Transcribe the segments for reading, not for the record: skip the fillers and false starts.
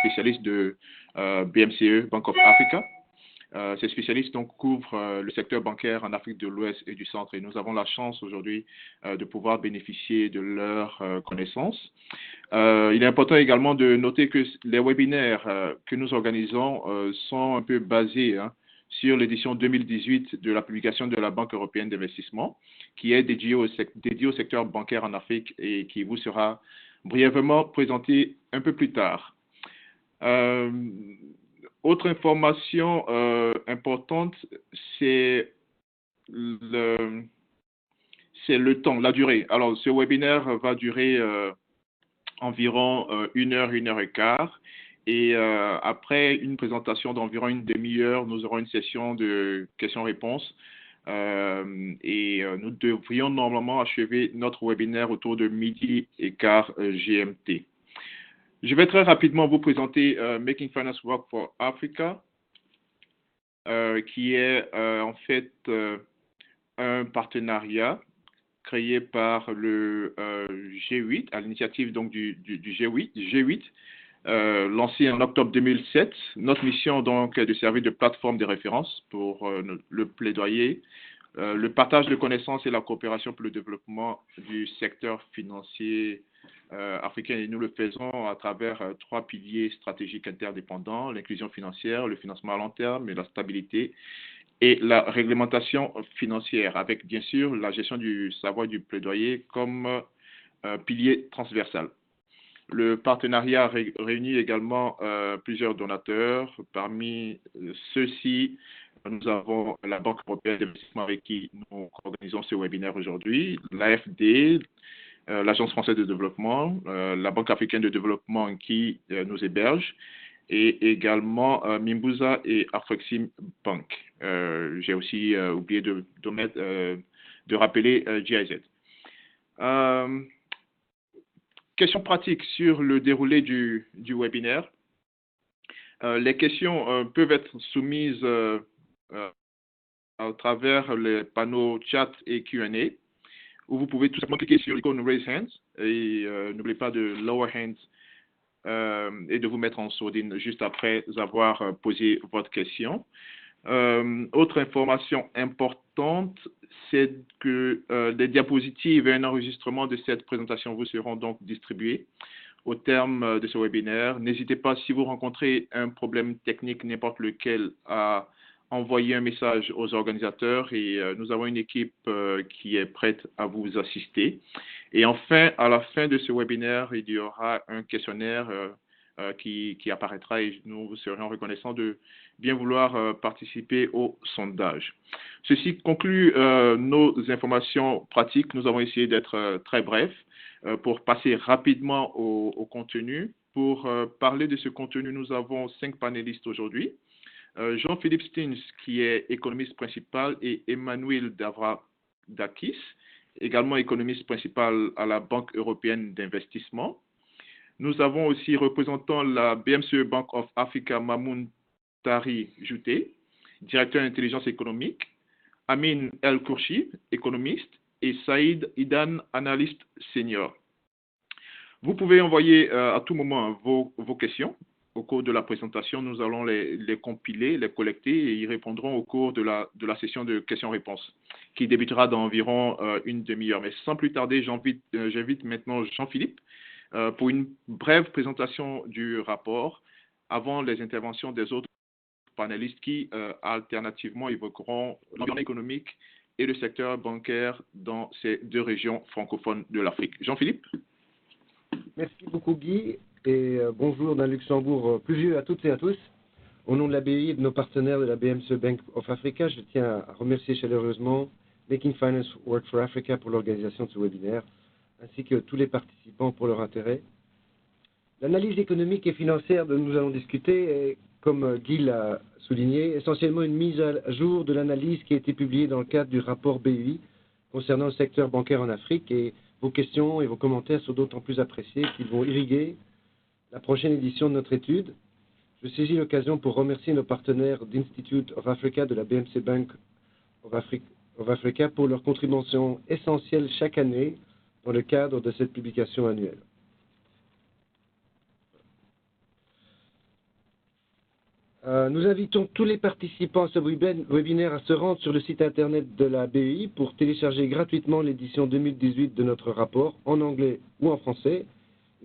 spécialistes de BMCE, Bank of Africa. Ces spécialistes donc couvrent le secteur bancaire en Afrique de l'Ouest et du Centre et nous avons la chance aujourd'hui de pouvoir bénéficier de leurs connaissances. Il est important également de noter que les webinaires que nous organisons sont un peu basés sur l'édition 2018 de la publication de la Banque européenne d'investissement qui est dédiée au secteur bancaire en Afrique et qui vous sera brièvement présentée un peu plus tard. Autre information importante, c'est le temps, la durée. Alors, ce webinaire va durer environ 1 heure, 1 heure et quart. Et après une présentation d'environ une demi-heure, nous aurons une session de questions-réponses. Nous devrions normalement achever notre webinaire autour de 12h15 GMT. Je vais très rapidement vous présenter Making Finance Work for Africa, qui est en fait un partenariat créé par le G8, à l'initiative donc du G8, lancé en octobre 2007. Notre mission donc est de servir de plateforme de référence pour le plaidoyer, le partage de connaissances et la coopération pour le développement du secteur financier africain. Et nous le faisons à travers 3 piliers stratégiques interdépendants: l'inclusion financière, le financement à long terme et la stabilité et la réglementation financière, avec bien sûr la gestion du savoir du plaidoyer comme pilier transversal. Le partenariat réunit également plusieurs donateurs. Parmi ceux-ci, nous avons la Banque européenne d'investissement avec qui nous organisons ce webinaire aujourd'hui, l'AFD, l'Agence française de développement, la Banque africaine de développement qui nous héberge, et également Mimbuza et Afrexim Bank. J'ai aussi oublié de rappeler GIZ. Questions pratiques sur le déroulé du webinaire. Les questions peuvent être soumises à travers les panneaux chat et Q&A, où vous pouvez tout simplement cliquer sur l'icône Raise Hands et n'oubliez pas de Lower Hands et de vous mettre en sourdine juste après avoir posé votre question. Autre information importante, c'est que des diapositives et un enregistrement de cette présentation vous seront donc distribués au terme de ce webinaire. N'hésitez pas, si vous rencontrez un problème technique, n'importe lequel, à envoyer un message aux organisateurs et nous avons une équipe qui est prête à vous assister. Et enfin, à la fin de ce webinaire, il y aura un questionnaire qui apparaîtra et nous vous serions reconnaissants de bien vouloir participer au sondage. Ceci conclut nos informations pratiques. Nous avons essayé d'être très brefs pour passer rapidement au contenu. Pour parler de ce contenu, nous avons 5 panélistes aujourd'hui. Jean-Philippe Stins, qui est économiste principal, et Emmanuel Davradakis, également économiste principal à la Banque européenne d'investissement. Nous avons aussi représentant la BMCE Bank of Africa, Mamoun Tari Jouté, directeur d'intelligence économique, Amin El Kourchi, économiste, et Saïd Idan, analyste senior. Vous pouvez envoyer à tout moment vos questions. Au cours de la présentation, nous allons les compiler, les collecter et y répondrons au cours de la session de questions-réponses qui débutera dans environ une demi-heure. Mais sans plus tarder, j'invite maintenant Jean-Philippe pour une brève présentation du rapport avant les interventions des autres panélistes qui alternativement évoqueront l'environnement économique et le secteur bancaire dans ces 2 régions francophones de l'Afrique. Jean-Philippe. Merci beaucoup Guy et bonjour d'un Luxembourg pluvieux à toutes et à tous. Au nom de la BI et de nos partenaires de la BMCE Bank of Africa, je tiens à remercier chaleureusement Making Finance Work for Africa pour l'organisation de ce webinaire, ainsi que tous les participants pour leur intérêt. L'analyse économique et financière dont nous allons discuter est, comme Guy l'a souligné, essentiellement une mise à jour de l'analyse qui a été publiée dans le cadre du rapport BUI concernant le secteur bancaire en Afrique, et vos questions et vos commentaires sont d'autant plus appréciés qu'ils vont irriguer la prochaine édition de notre étude. Je saisis l'occasion pour remercier nos partenaires d'Institute of Africa de la BMC Bank of Africa pour leur contribution essentielle chaque année dans le cadre de cette publication annuelle. Nous invitons tous les participants à ce webinaire à se rendre sur le site internet de la BEI pour télécharger gratuitement l'édition 2018 de notre rapport en anglais ou en français.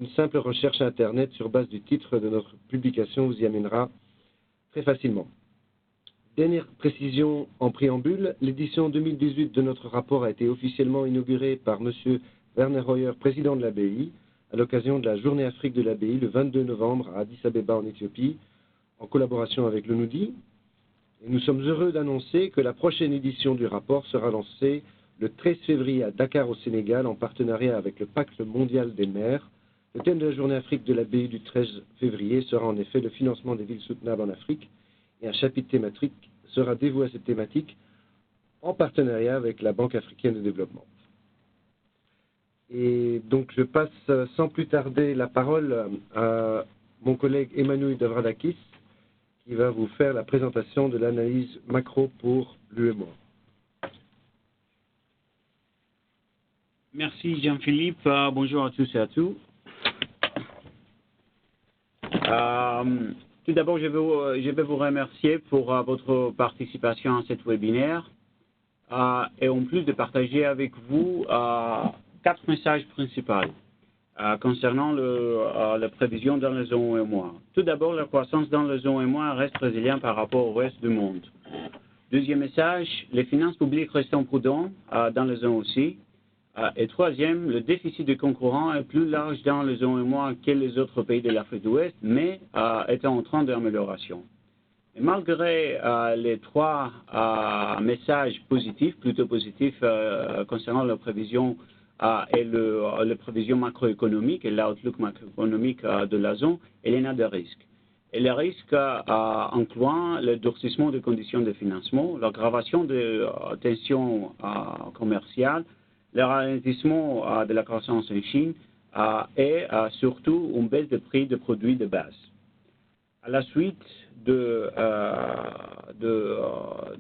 Une simple recherche internet sur base du titre de notre publication vous y amènera très facilement. Dernière précision en préambule, l'édition 2018 de notre rapport a été officiellement inaugurée par M. Werner Hoyer, président de la BEI, à l'occasion de la Journée Afrique de la BEI le 22 novembre à Addis Abeba en Éthiopie, en collaboration avec le NUDI. Et nous sommes heureux d'annoncer que la prochaine édition du rapport sera lancée le 13 février à Dakar au Sénégal en partenariat avec le Pacte mondial des maires. Le thème de la Journée Afrique de la BEI du 13 février sera en effet le financement des villes soutenables en Afrique et un chapitre thématique sera dévoué à cette thématique en partenariat avec la Banque africaine de développement. Et donc je passe sans plus tarder la parole à mon collègue Emmanuel Davradakis qui va vous faire la présentation de l'analyse macro pour l'UEMOA. Merci Jean-Philippe. Bonjour à tous et à tous. Tout d'abord, je vais vous remercier pour votre participation à cet webinaire et en plus de partager avec vous 4 messages principaux concernant la prévision dans la zone UEMOA. Tout d'abord, la croissance dans la zone UEMOA reste résiliente par rapport au reste du monde. Deuxième message, les finances publiques restent prudentes dans la zone aussi. Et troisième, le déficit de concurrents est plus large dans la zone UEMOA que les autres pays de l'Afrique de l'Ouest, mais est en train d'amélioration. Et malgré les 3 messages positifs, plutôt positifs concernant la prévision et les prévisions macroéconomiques et l'outlook macroéconomique de la zone, il y en a des risques. Et les risques incluant le durcissement des conditions de financement, l'aggravation des tensions commerciales, le ralentissement de la croissance en Chine et surtout une baisse des prix des produits de base. À la suite de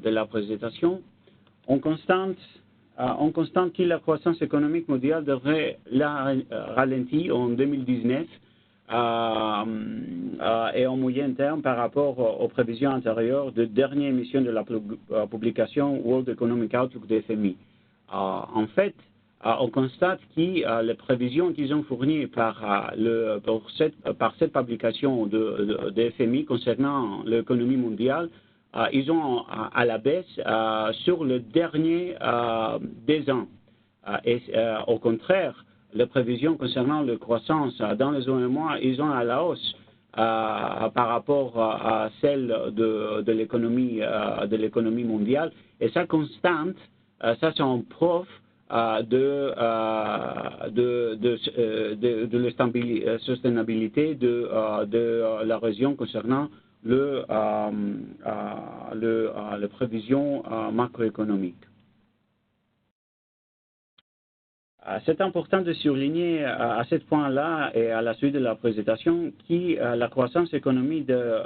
la présentation, on constate que la croissance économique mondiale devrait ralentir en 2019 et en moyen terme par rapport aux prévisions antérieures de dernière émission de la publication World Economic Outlook de FMI. En fait, on constate que les prévisions qu'ils ont fournies par cette publication de FMI concernant l'économie mondiale, ils ont à la baisse sur le dernier des ans. Au contraire, les prévisions concernant la croissance dans les zones UEMOA, ils ont à la hausse par rapport à celle de l'économie mondiale. Et ça constante, ça c'est un preuve de la soutenabilité de la région concernant les prévisions macroéconomiques. C'est important de souligner à ce point-là et à la suite de la présentation que la croissance économique de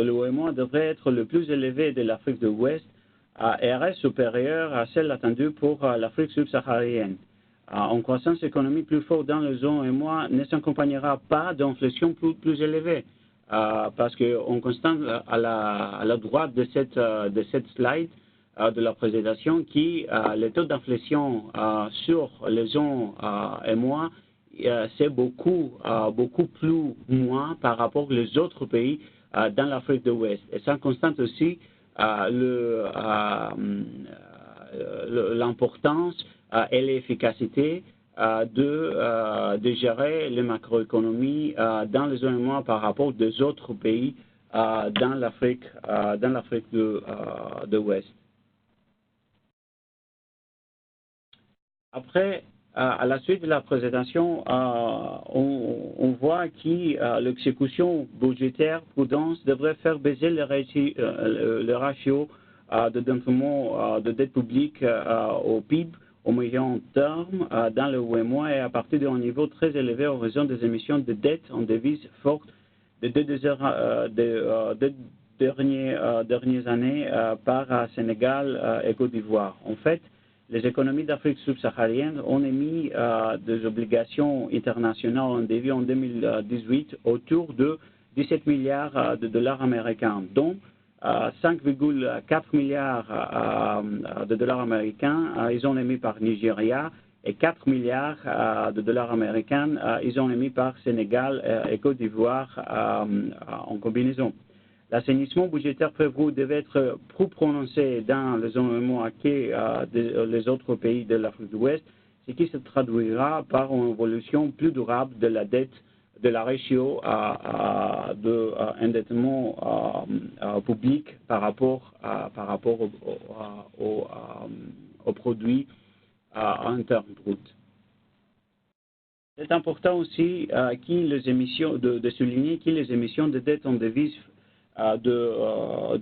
l'UEMOA devrait être le plus élevée de l'Afrique de l'Ouest et reste supérieure à celle attendue pour l'Afrique subsaharienne. Une croissance économique plus forte dans la zone UEMOA ne s'accompagnera pas d'inflation plus élevée. Parce qu'on constate à la droite de cette slide de la présentation que le taux d'inflation sur les zones UEMOA c'est beaucoup plus moins par rapport aux autres pays dans l'Afrique de l'Ouest. Et ça constate aussi l'importance et l'efficacité de gérer les macroéconomies dans les zones UEMOA par rapport aux autres pays dans l'Afrique de l'Ouest. Après, à la suite de la présentation, on voit que l'exécution budgétaire prudence devrait faire baisser le ratio de développement de dette publique au PIB au moyen terme dans le UEMOA et à partir d'un niveau très élevé en raison des émissions de dette en devises fortes des dernières années par Sénégal et Côte d'Ivoire. En fait, les économies d'Afrique subsaharienne ont émis des obligations internationales en début en 2018 autour de 17 milliards de dollars américains, dont 5,4 milliards de dollars américains ils ont émis par Nigeria et 4 milliards de dollars américains ils ont émis par Sénégal et Côte d'Ivoire en combinaison. L'assainissement budgétaire prévu devait être plus prononcé dans les zone UEMOA que les autres pays de l'Afrique de l'Ouest, ce qui se traduira par une évolution plus durable de la dette, de la ratio d'endettement public par rapport au produit interne brut. C'est important aussi de souligner que les émissions de dette en devise de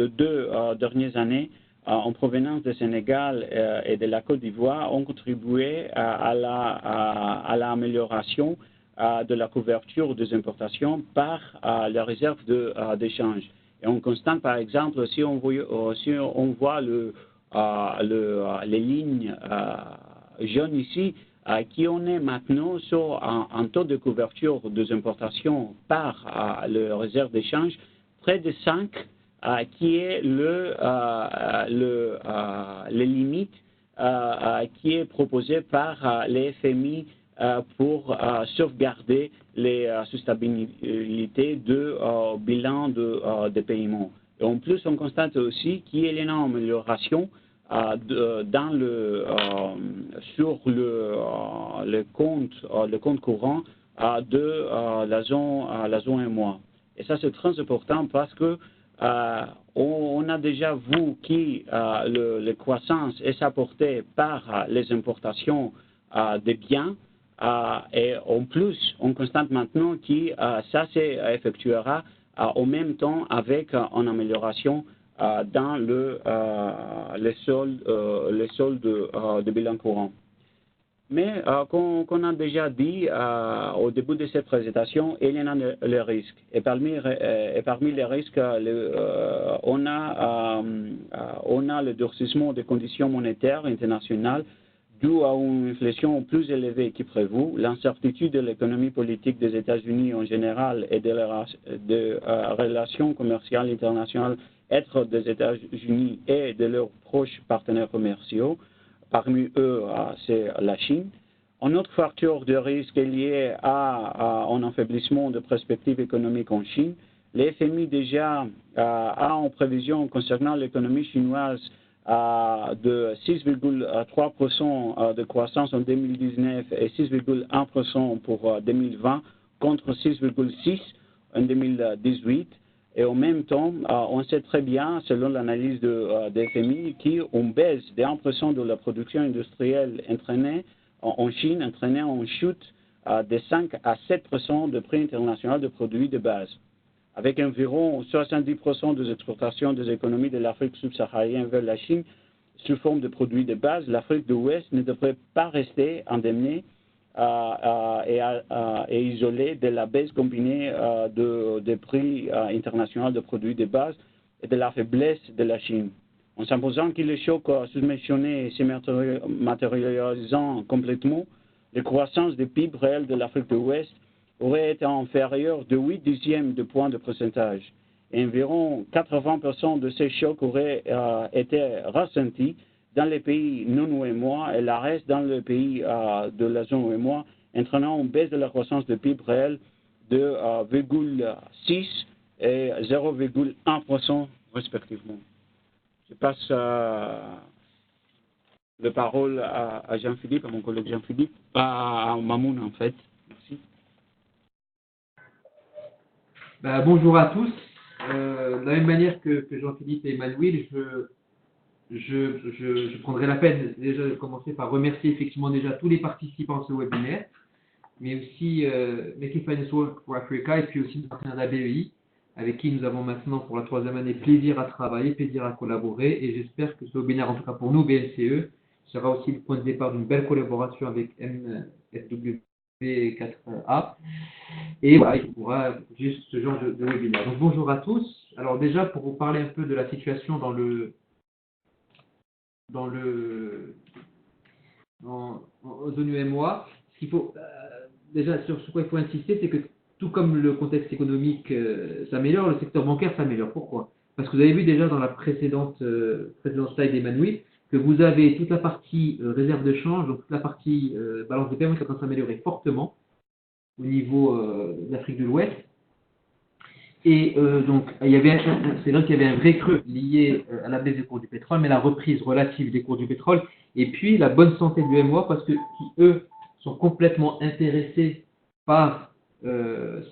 deux dernières années en provenance du Sénégal et de la Côte d'Ivoire ont contribué à l'amélioration de la couverture des importations par la réserve d'échange. Et on constate par exemple, si on voit les lignes jaunes ici, qui on est maintenant sur un taux de couverture des importations par le réserve d'échange près de 5, qui est les limites qui est proposée par les FMI pour sauvegarder les soutenabilité de bilan de paiement. Et en plus, on constate aussi qu'il y a une amélioration sur le compte courant de la zone UEMOA. Et ça, c'est très important parce que on a déjà vu que la croissance est supportée par les importations de biens et en plus, on constate maintenant que ça s'effectuera en même temps avec une amélioration dans les soldes de bilan courant. Mais comme on a déjà dit au début de cette présentation, il y en a les risques. Et parmi les risques, on a le durcissement des conditions monétaires internationales dû à une inflation plus élevée que prévu, l'incertitude de l'économie politique des États-Unis en général et des relations commerciales internationales entre des États-Unis et de leurs proches partenaires commerciaux. Parmi eux, c'est la Chine. Un autre facteur de risque est lié à un affaiblissement de perspectives économiques en Chine. L'FMI déjà a en prévision concernant l'économie chinoise de 6,3% de croissance en 2019 et 6,1% pour 2020 contre 6,6% en 2018. Et en même temps, on sait très bien, selon l'analyse de FMI, qu'une baisse de 1% de la production industrielle entraînée en Chine entraînait une chute de 5 à 7% de prix international de produits de base. Avec environ 70% des exportations des économies de l'Afrique subsaharienne vers la Chine sous forme de produits de base, l'Afrique de l'Ouest ne devrait pas rester indemnée et isolée de la baisse combinée des prix internationaux de produits de base et de la faiblesse de la Chine. En supposant que le choc sous-mentionné se matérialisant complètement, la croissance des PIB réels de l'Afrique de l'Ouest aurait été inférieure de 8 dixièmes de points de pourcentage. Et environ 80% de ces chocs auraient été ressentis dans les pays non UEMOA et le reste dans les pays de la zone UEMOA, entraînant une baisse de la croissance de PIB réel de 0,6 et 0,1% respectivement. Je passe la parole à Jean-Philippe, à mon collègue Jean-Philippe, à Mamoun en fait. Merci. Bonjour à tous. De la même manière que Jean-Philippe et Emmanuel, je prendrai la peine déjà de commencer par remercier effectivement déjà tous les participants à ce webinaire, mais aussi Make It Finance Work for Africa et puis aussi nos partenaires de la BEI, avec qui nous avons maintenant pour la 3e année plaisir à travailler, plaisir à collaborer, et j'espère que ce webinaire, en tout cas pour nous, BNCE, sera aussi le point de départ d'une belle collaboration avec MSW4A. Et voilà, il pourra juste ce genre de webinaire. Donc bonjour à tous. Alors déjà, pour vous parler un peu de la situation en zone UEMOA, ce qu'il faut déjà sur ce quoi il faut insister, c'est que tout comme le contexte économique s'améliore, le secteur bancaire s'améliore. Pourquoi? Parce que vous avez vu déjà dans la précédente slide d'Emmanuel que vous avez toute la partie réserve de change, donc toute la partie balance de paiement qui est en train de s'améliorer fortement au niveau de l'Afrique de l'Ouest. Et donc, c'est là qu'il y avait un vrai creux lié à la baisse des cours du pétrole, mais la reprise relative des cours du pétrole, et puis la bonne santé de l'UEMOA, parce que eux sont complètement intéressés par ce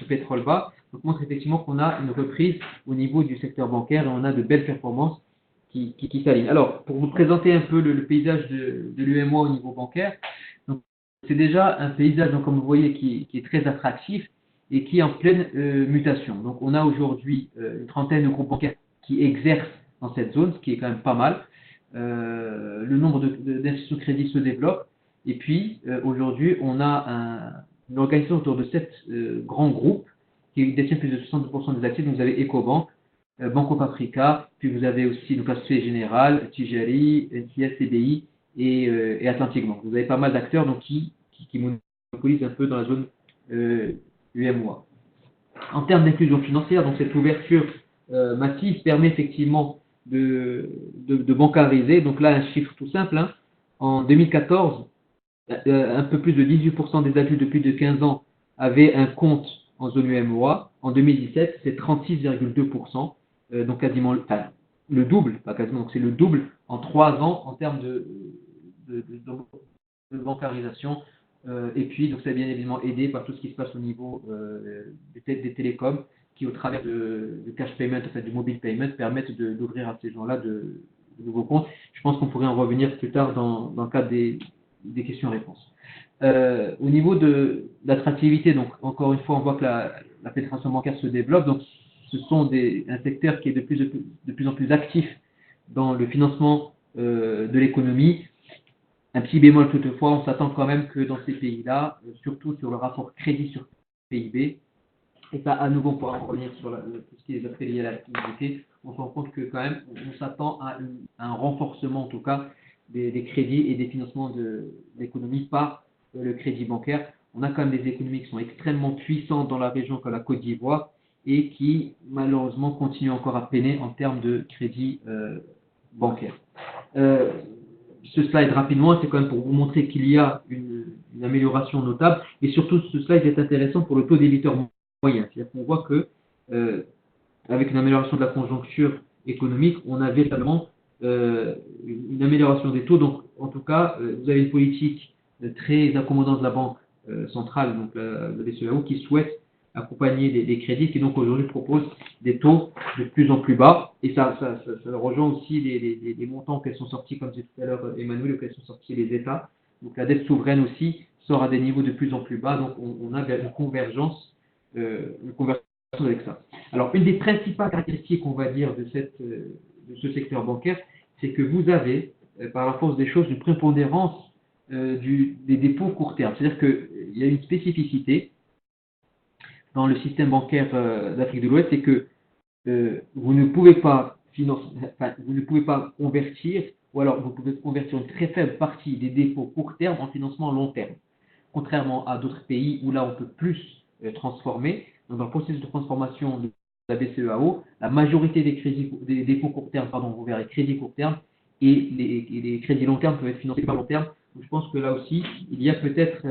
pétrole bas. Donc, montre effectivement qu'on a une reprise au niveau du secteur bancaire et on a de belles performances qui s'alignent. Alors, pour vous présenter un peu le paysage de l'UEMOA au niveau bancaire, c'est déjà un paysage, donc, comme vous voyez, qui est très attractif et qui est en pleine mutation. Donc, on a aujourd'hui une trentaine de groupes bancaires qui exercent dans cette zone, ce qui est quand même pas mal. Le nombre d'institutions de crédit se développe. Et puis, aujourd'hui, on a une organisation autour de 7 grands groupes qui détiennent plus de 60% des actifs. Donc, vous avez Ecobank, Bank of Africa, puis vous avez aussi la Société Générale, Tijari, NCS, CBI, et Atlantic Bank. Vous avez pas mal d'acteurs donc, qui monopolisent un peu dans la zone UMOA. En termes d'inclusion financière, donc cette ouverture massive permet effectivement de bancariser. Donc là, un chiffre tout simple. Hein. En 2014, un peu plus de 18% des adultes de plus de 15 ans avaient un compte en zone UMOA. En 2017, c'est 36,2%. Donc quasiment le double, pas quasiment, donc c'est le double en 3 ans en termes de bancarisation. Et puis, donc, c'est bien évidemment aidé par tout ce qui se passe au niveau des télécoms qui, au travers de cash payment, en fait, du mobile payment, permettent d'ouvrir à ces gens-là de nouveaux comptes. Je pense qu'on pourrait en revenir plus tard dans le cadre des questions-réponses. Au niveau de l'attractivité, donc encore une fois, on voit que la pénétration bancaire se développe. Donc, ce sont un secteur qui est de plus en plus actif dans le financement de l'économie. Un petit bémol toutefois, on s'attend quand même que dans ces pays-là, surtout sur le rapport crédit sur PIB, et ça à nouveau on pourra en revenir sur tout ce qui est aspects liés à l'activité, on se rend compte que quand même on s'attend à un renforcement en tout cas des crédits et des financements de l'économie par le crédit bancaire. On a quand même des économies qui sont extrêmement puissantes dans la région comme la Côte d'Ivoire et qui malheureusement continuent encore à peiner en termes de crédit bancaire. Ce slide rapidement, c'est quand même pour vous montrer qu'il y a une amélioration notable et surtout ce slide est intéressant pour le taux d'éditeur moyen. C'est-à-dire qu'on voit que avec une amélioration de la conjoncture économique, on a véritablement une amélioration des taux. Donc en tout cas, vous avez une politique très accommodante de la Banque centrale, donc la BCEAO, qui souhaite accompagner les crédits, qui donc aujourd'hui propose des taux de plus en plus bas. Et ça rejoint aussi les montants qu'elles sont sortis, comme disait tout à l'heure Emmanuel, auxquels sont sortis les États. Donc la dette souveraine aussi sort à des niveaux de plus en plus bas. Donc on a une convergence avec ça. Alors une des principales caractéristiques, on va dire, de ce secteur bancaire, c'est que vous avez, par la force des choses, une prépondérance des dépôts court terme. C'est-à-dire qu'il y a une spécificité dans le système bancaire d'Afrique de l'Ouest, c'est que vous ne pouvez pas convertir, ou alors vous pouvez convertir une très faible partie des dépôts court terme en financement long terme. Contrairement à d'autres pays où là on peut plus transformer. Donc, dans le processus de transformation de la BCEAO, la majorité des dépôts court terme, vous verrez crédits court terme, et les crédits long terme peuvent être financés par long terme. Donc, je pense que là aussi, il y a peut-être...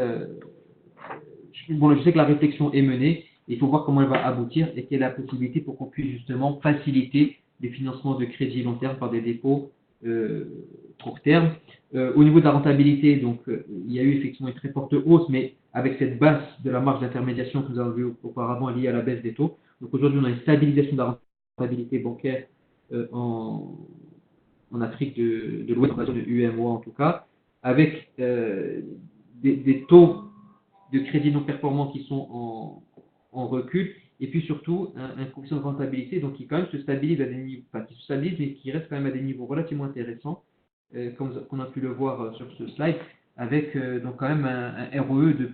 je sais que la réflexion est menée, il faut voir comment elle va aboutir et quelle est la possibilité pour qu'on puisse justement faciliter les financements de crédits long terme par des dépôts court terme. Au niveau de la rentabilité, donc, il y a eu effectivement une très forte hausse, mais avec cette baisse de la marge d'intermédiation que nous avons vue auparavant liée à la baisse des taux. Donc aujourd'hui, on a une stabilisation de la rentabilité bancaire en Afrique de l'Ouest, dans la zone de UMOA en tout cas, avec des taux de crédit non performants qui sont en recul, et puis surtout un coefficient de rentabilité donc qui quand même se stabilise à des niveaux, qui se stabilise mais qui reste quand même à des niveaux relativement intéressants, comme on a pu le voir sur ce slide, avec donc quand même un ROE de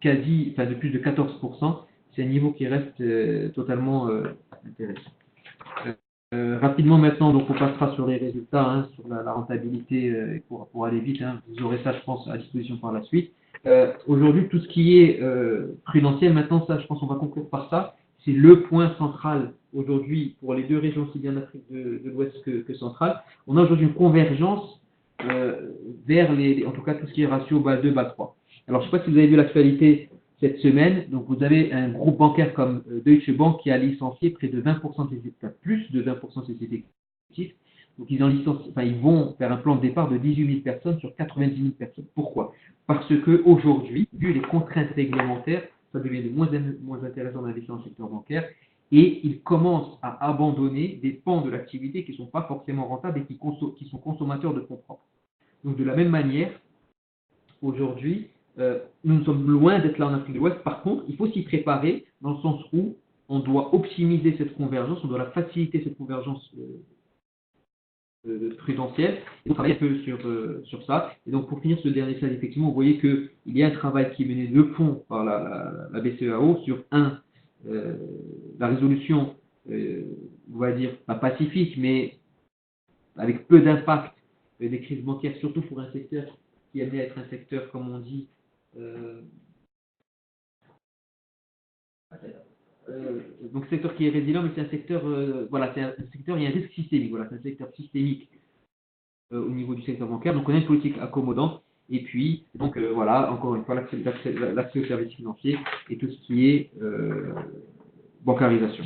plus de 14%. C'est un niveau qui reste totalement intéressant. Rapidement maintenant, donc on passera sur les résultats, sur la rentabilité pour aller vite. Vous aurez ça, je pense, à disposition par la suite. Aujourd'hui, tout ce qui est prudentiel, maintenant, ça, je pense qu'on va conclure par ça. C'est le point central aujourd'hui pour les deux régions, aussi bien d'Afrique de l'Ouest que centrale. On a aujourd'hui une convergence vers en tout cas tout ce qui est ratio BAL 2, BAL 3. Alors, je ne sais pas si vous avez vu l'actualité cette semaine. Donc, vous avez un groupe bancaire comme Deutsche Bank qui a licencié près de 20% de ses effectifs, plus de 20% de ses effectifs. Donc, ils vont faire un plan de départ de 18 000 personnes sur 90 000 personnes. Pourquoi? Parce qu'aujourd'hui, vu les contraintes réglementaires, ça devient de moins en moins intéressant d'investir dans le secteur bancaire et ils commencent à abandonner des pans de l'activité qui ne sont pas forcément rentables et qui sont consommateurs de fonds propres. Donc, de la même manière, aujourd'hui, nous sommes loin d'être là en Afrique de l'Ouest. Par contre, il faut s'y préparer dans le sens où on doit optimiser cette convergence, on doit la faciliter cette convergence prudentielle. Et on travaille un peu sur ça. Et donc, pour finir ce dernier slide, effectivement, vous voyez qu'il y a un travail qui est mené de fond par la BCEAO sur la résolution, on va dire, pas pacifique, mais avec peu d'impact des crises bancaires, surtout pour un secteur qui est amené à être un secteur, comme on dit, donc secteur qui est résilient, mais c'est un secteur, voilà, c'est un secteur, il y a un risque systémique, voilà, c'est un secteur systémique au niveau du secteur bancaire, donc on a une politique accommodante, et puis, donc voilà, encore une fois, l'accès aux services financiers et tout ce qui est bancarisation.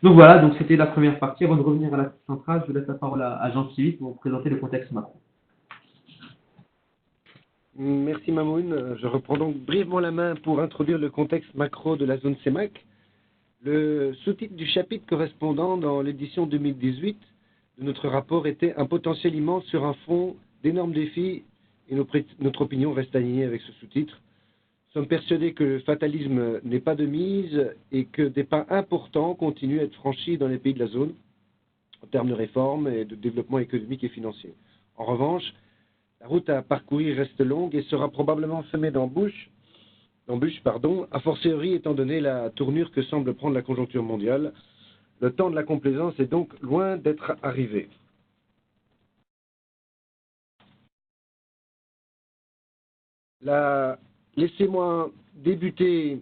Donc voilà, donc c'était la première partie. Avant de revenir à la centrale, je laisse la parole à Jean-Philippe pour vous présenter le contexte macro. Merci Mamoun. Je reprends donc brièvement la main pour introduire le contexte macro de la zone CEMAC. Le sous-titre du chapitre correspondant dans l'édition 2018 de notre rapport était « Un potentiel immense sur un fond d'énormes défis » et notre opinion reste alignée avec ce sous-titre. Nous sommes persuadés que le fatalisme n'est pas de mise et que des pas importants continuent à être franchis dans les pays de la zone en termes de réforme et de développement économique et financier. En revanche, la route à parcourir reste longue et sera probablement semée d'embûches, a fortiori étant donné la tournure que semble prendre la conjoncture mondiale. Le temps de la complaisance est donc loin d'être arrivé. Laissez-moi débuter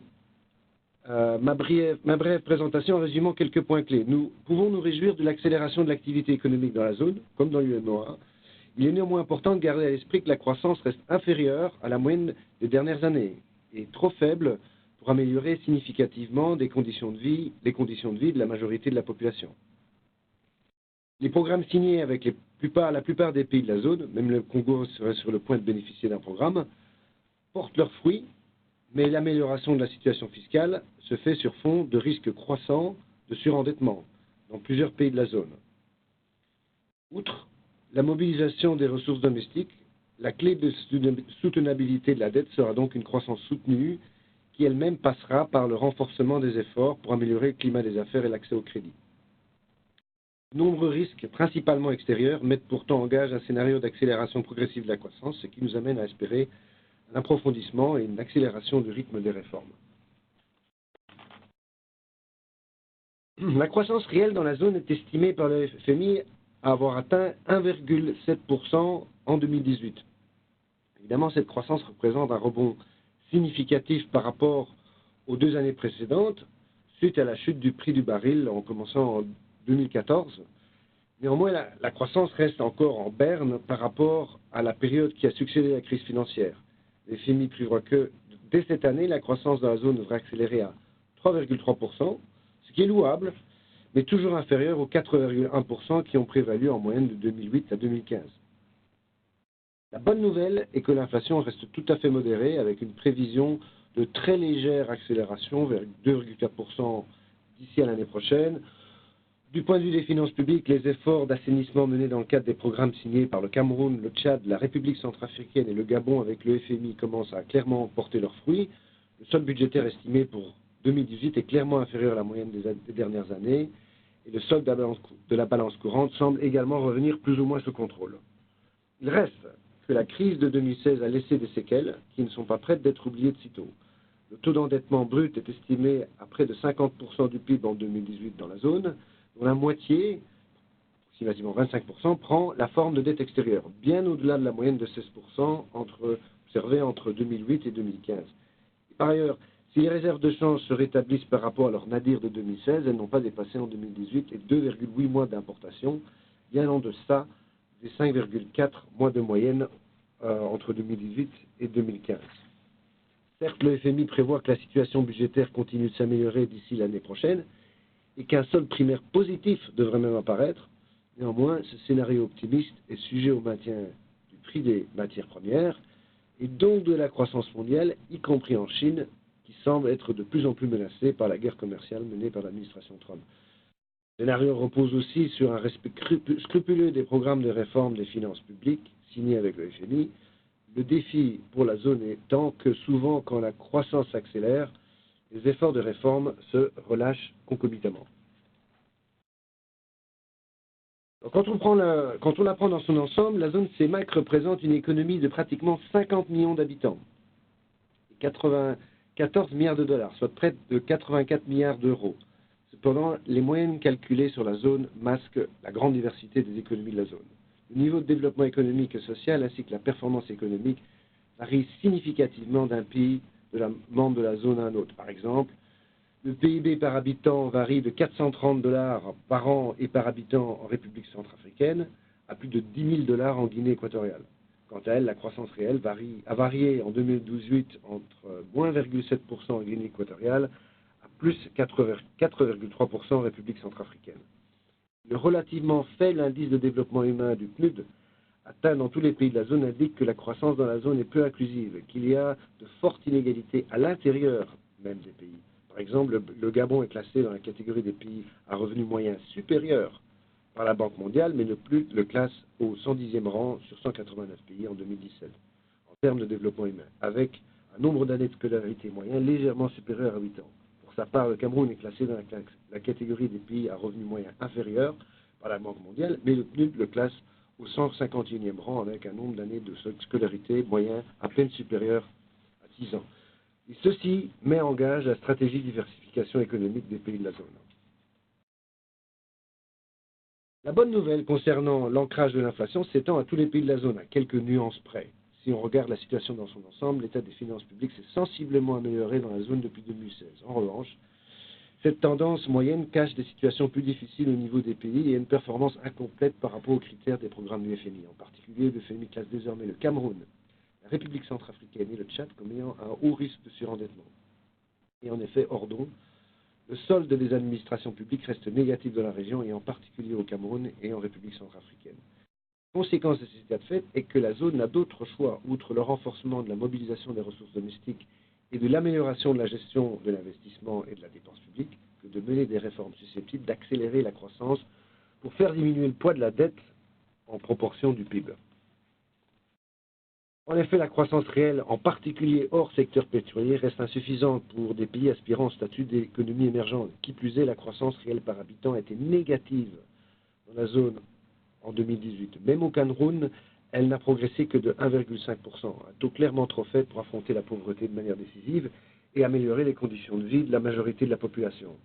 ma brève présentation en résumant quelques points clés. Nous pouvons nous réjouir de l'accélération de l'activité économique dans la zone, comme dans l'UMOA. Il est néanmoins important de garder à l'esprit que la croissance reste inférieure à la moyenne des dernières années et trop faible pour améliorer significativement les conditions de vie de la majorité de la population. Les programmes signés avec la plupart des pays de la zone, même le Congo serait sur le point de bénéficier d'un programme, portent leurs fruits, mais l'amélioration de la situation fiscale se fait sur fond de risques croissants de surendettement dans plusieurs pays de la zone. Outre la mobilisation des ressources domestiques, la clé de soutenabilité de la dette sera donc une croissance soutenue qui elle-même passera par le renforcement des efforts pour améliorer le climat des affaires et l'accès au crédit. De nombreux risques, principalement extérieurs, mettent pourtant en gage un scénario d'accélération progressive de la croissance, ce qui nous amène à espérer un approfondissement et une accélération du rythme des réformes. La croissance réelle dans la zone est estimée par le FMI à avoir atteint 1,7% en 2018. Évidemment, cette croissance représente un rebond significatif par rapport aux 2 années précédentes, suite à la chute du prix du baril en commençant en 2014. Néanmoins, la croissance reste encore en berne par rapport à la période qui a succédé à la crise financière. Le FMI prévoit que, dès cette année, la croissance dans la zone devrait accélérer à 3,3%, ce qui est louable, mais toujours inférieur aux 4,1% qui ont prévalu en moyenne de 2008 à 2015. La bonne nouvelle est que l'inflation reste tout à fait modérée, avec une prévision de très légère accélération vers 2,4% d'ici à l'année prochaine. Du point de vue des finances publiques, les efforts d'assainissement menés dans le cadre des programmes signés par le Cameroun, le Tchad, la République centrafricaine et le Gabon avec le FMI commencent à clairement porter leurs fruits. Le solde budgétaire estimé pour 2018 est clairement inférieur à la moyenne des dernières années et le solde de la balance courante semble également revenir plus ou moins sous contrôle. Il reste que la crise de 2016 a laissé des séquelles qui ne sont pas prêtes d'être oubliées de sitôt. Le taux d'endettement brut est estimé à près de 50% du PIB en 2018 dans la zone, dont la moitié, approximativement 25%, prend la forme de dette extérieure, bien au-delà de la moyenne de 16% entre observées entre 2008 et 2015. Et par ailleurs, si les réserves de change se rétablissent par rapport à leur nadir de 2016, elles n'ont pas dépassé en 2018 les 2,8 mois d'importation, bien en deçà des 5,4 mois de moyenne entre 2018 et 2015. Certes, le FMI prévoit que la situation budgétaire continue de s'améliorer d'ici l'année prochaine et qu'un solde primaire positif devrait même apparaître. Néanmoins, ce scénario optimiste est sujet au maintien du prix des matières premières et donc de la croissance mondiale, y compris en Chine, qui semble être de plus en plus menacée par la guerre commerciale menée par l'administration Trump. Le scénario repose aussi sur un respect scrupuleux des programmes de réforme des finances publiques signés avec le FMI. Le défi pour la zone étant que souvent, quand la croissance s'accélère, les efforts de réforme se relâchent concomitamment. Donc, quand on la prend dans son ensemble, la zone CEMAC représente une économie de pratiquement 50 millions d'habitants, 94 milliards de dollars, soit près de 84 milliards d'euros. Cependant, les moyennes calculées sur la zone masquent la grande diversité des économies de la zone. Le niveau de développement économique et social ainsi que la performance économique varient significativement d'un pays membre de la zone à un autre. Par exemple, le PIB par habitant varie de 430 $ par an et par habitant en République centrafricaine à plus de 10 000 $ en Guinée équatoriale. Quant à elle, la croissance réelle a varié en 2018 entre moins 0,7% en Guinée équatoriale à plus 4,3% en République centrafricaine. Le relativement faible indice de développement humain du PNUD atteint dans tous les pays de la zone indique que la croissance dans la zone est peu inclusive, qu'il y a de fortes inégalités à l'intérieur même des pays. Par exemple, le Gabon est classé dans la catégorie des pays à revenus moyens supérieurs par la Banque mondiale, mais le PNUD le classe au 110e rang sur 189 pays en 2017, en termes de développement humain, avec un nombre d'années de scolarité moyen légèrement supérieur à 8 ans. Pour sa part, le Cameroun est classé dans la catégorie des pays à revenus moyens inférieurs par la Banque mondiale, mais le PNUD le classe au 151e rang avec un nombre d'années de scolarité moyen à peine supérieur à 10 ans. Et ceci met en gage la stratégie de diversification économique des pays de la zone. La bonne nouvelle concernant l'ancrage de l'inflation s'étend à tous les pays de la zone, à quelques nuances près. Si on regarde la situation dans son ensemble, l'état des finances publiques s'est sensiblement amélioré dans la zone depuis 2016. En revanche, cette tendance moyenne cache des situations plus difficiles au niveau des pays et une performance incomplète par rapport aux critères des programmes du FMI. En particulier, le FMI classe désormais le Cameroun, la République centrafricaine et le Tchad comme ayant un haut risque de surendettement. Et en effet, hors don, le solde des administrations publiques reste négatif dans la région et en particulier au Cameroun et en République centrafricaine. La conséquence de cet état de fait est que la zone n'a d'autre choix, outre le renforcement de la mobilisation des ressources domestiques et de l'amélioration de la gestion de l'investissement et de la dépense publique, que de mener des réformes susceptibles d'accélérer la croissance pour faire diminuer le poids de la dette en proportion du PIB. En effet, la croissance réelle, en particulier hors secteur pétrolier, reste insuffisante pour des pays aspirant au statut d'économie émergente. Qui plus est, la croissance réelle par habitant a été négative dans la zone en 2018. Même au Cameroun, elle n'a progressé que de 1,5%, un taux clairement trop faible pour affronter la pauvreté de manière décisive et améliorer les conditions de vie de la majorité de la population.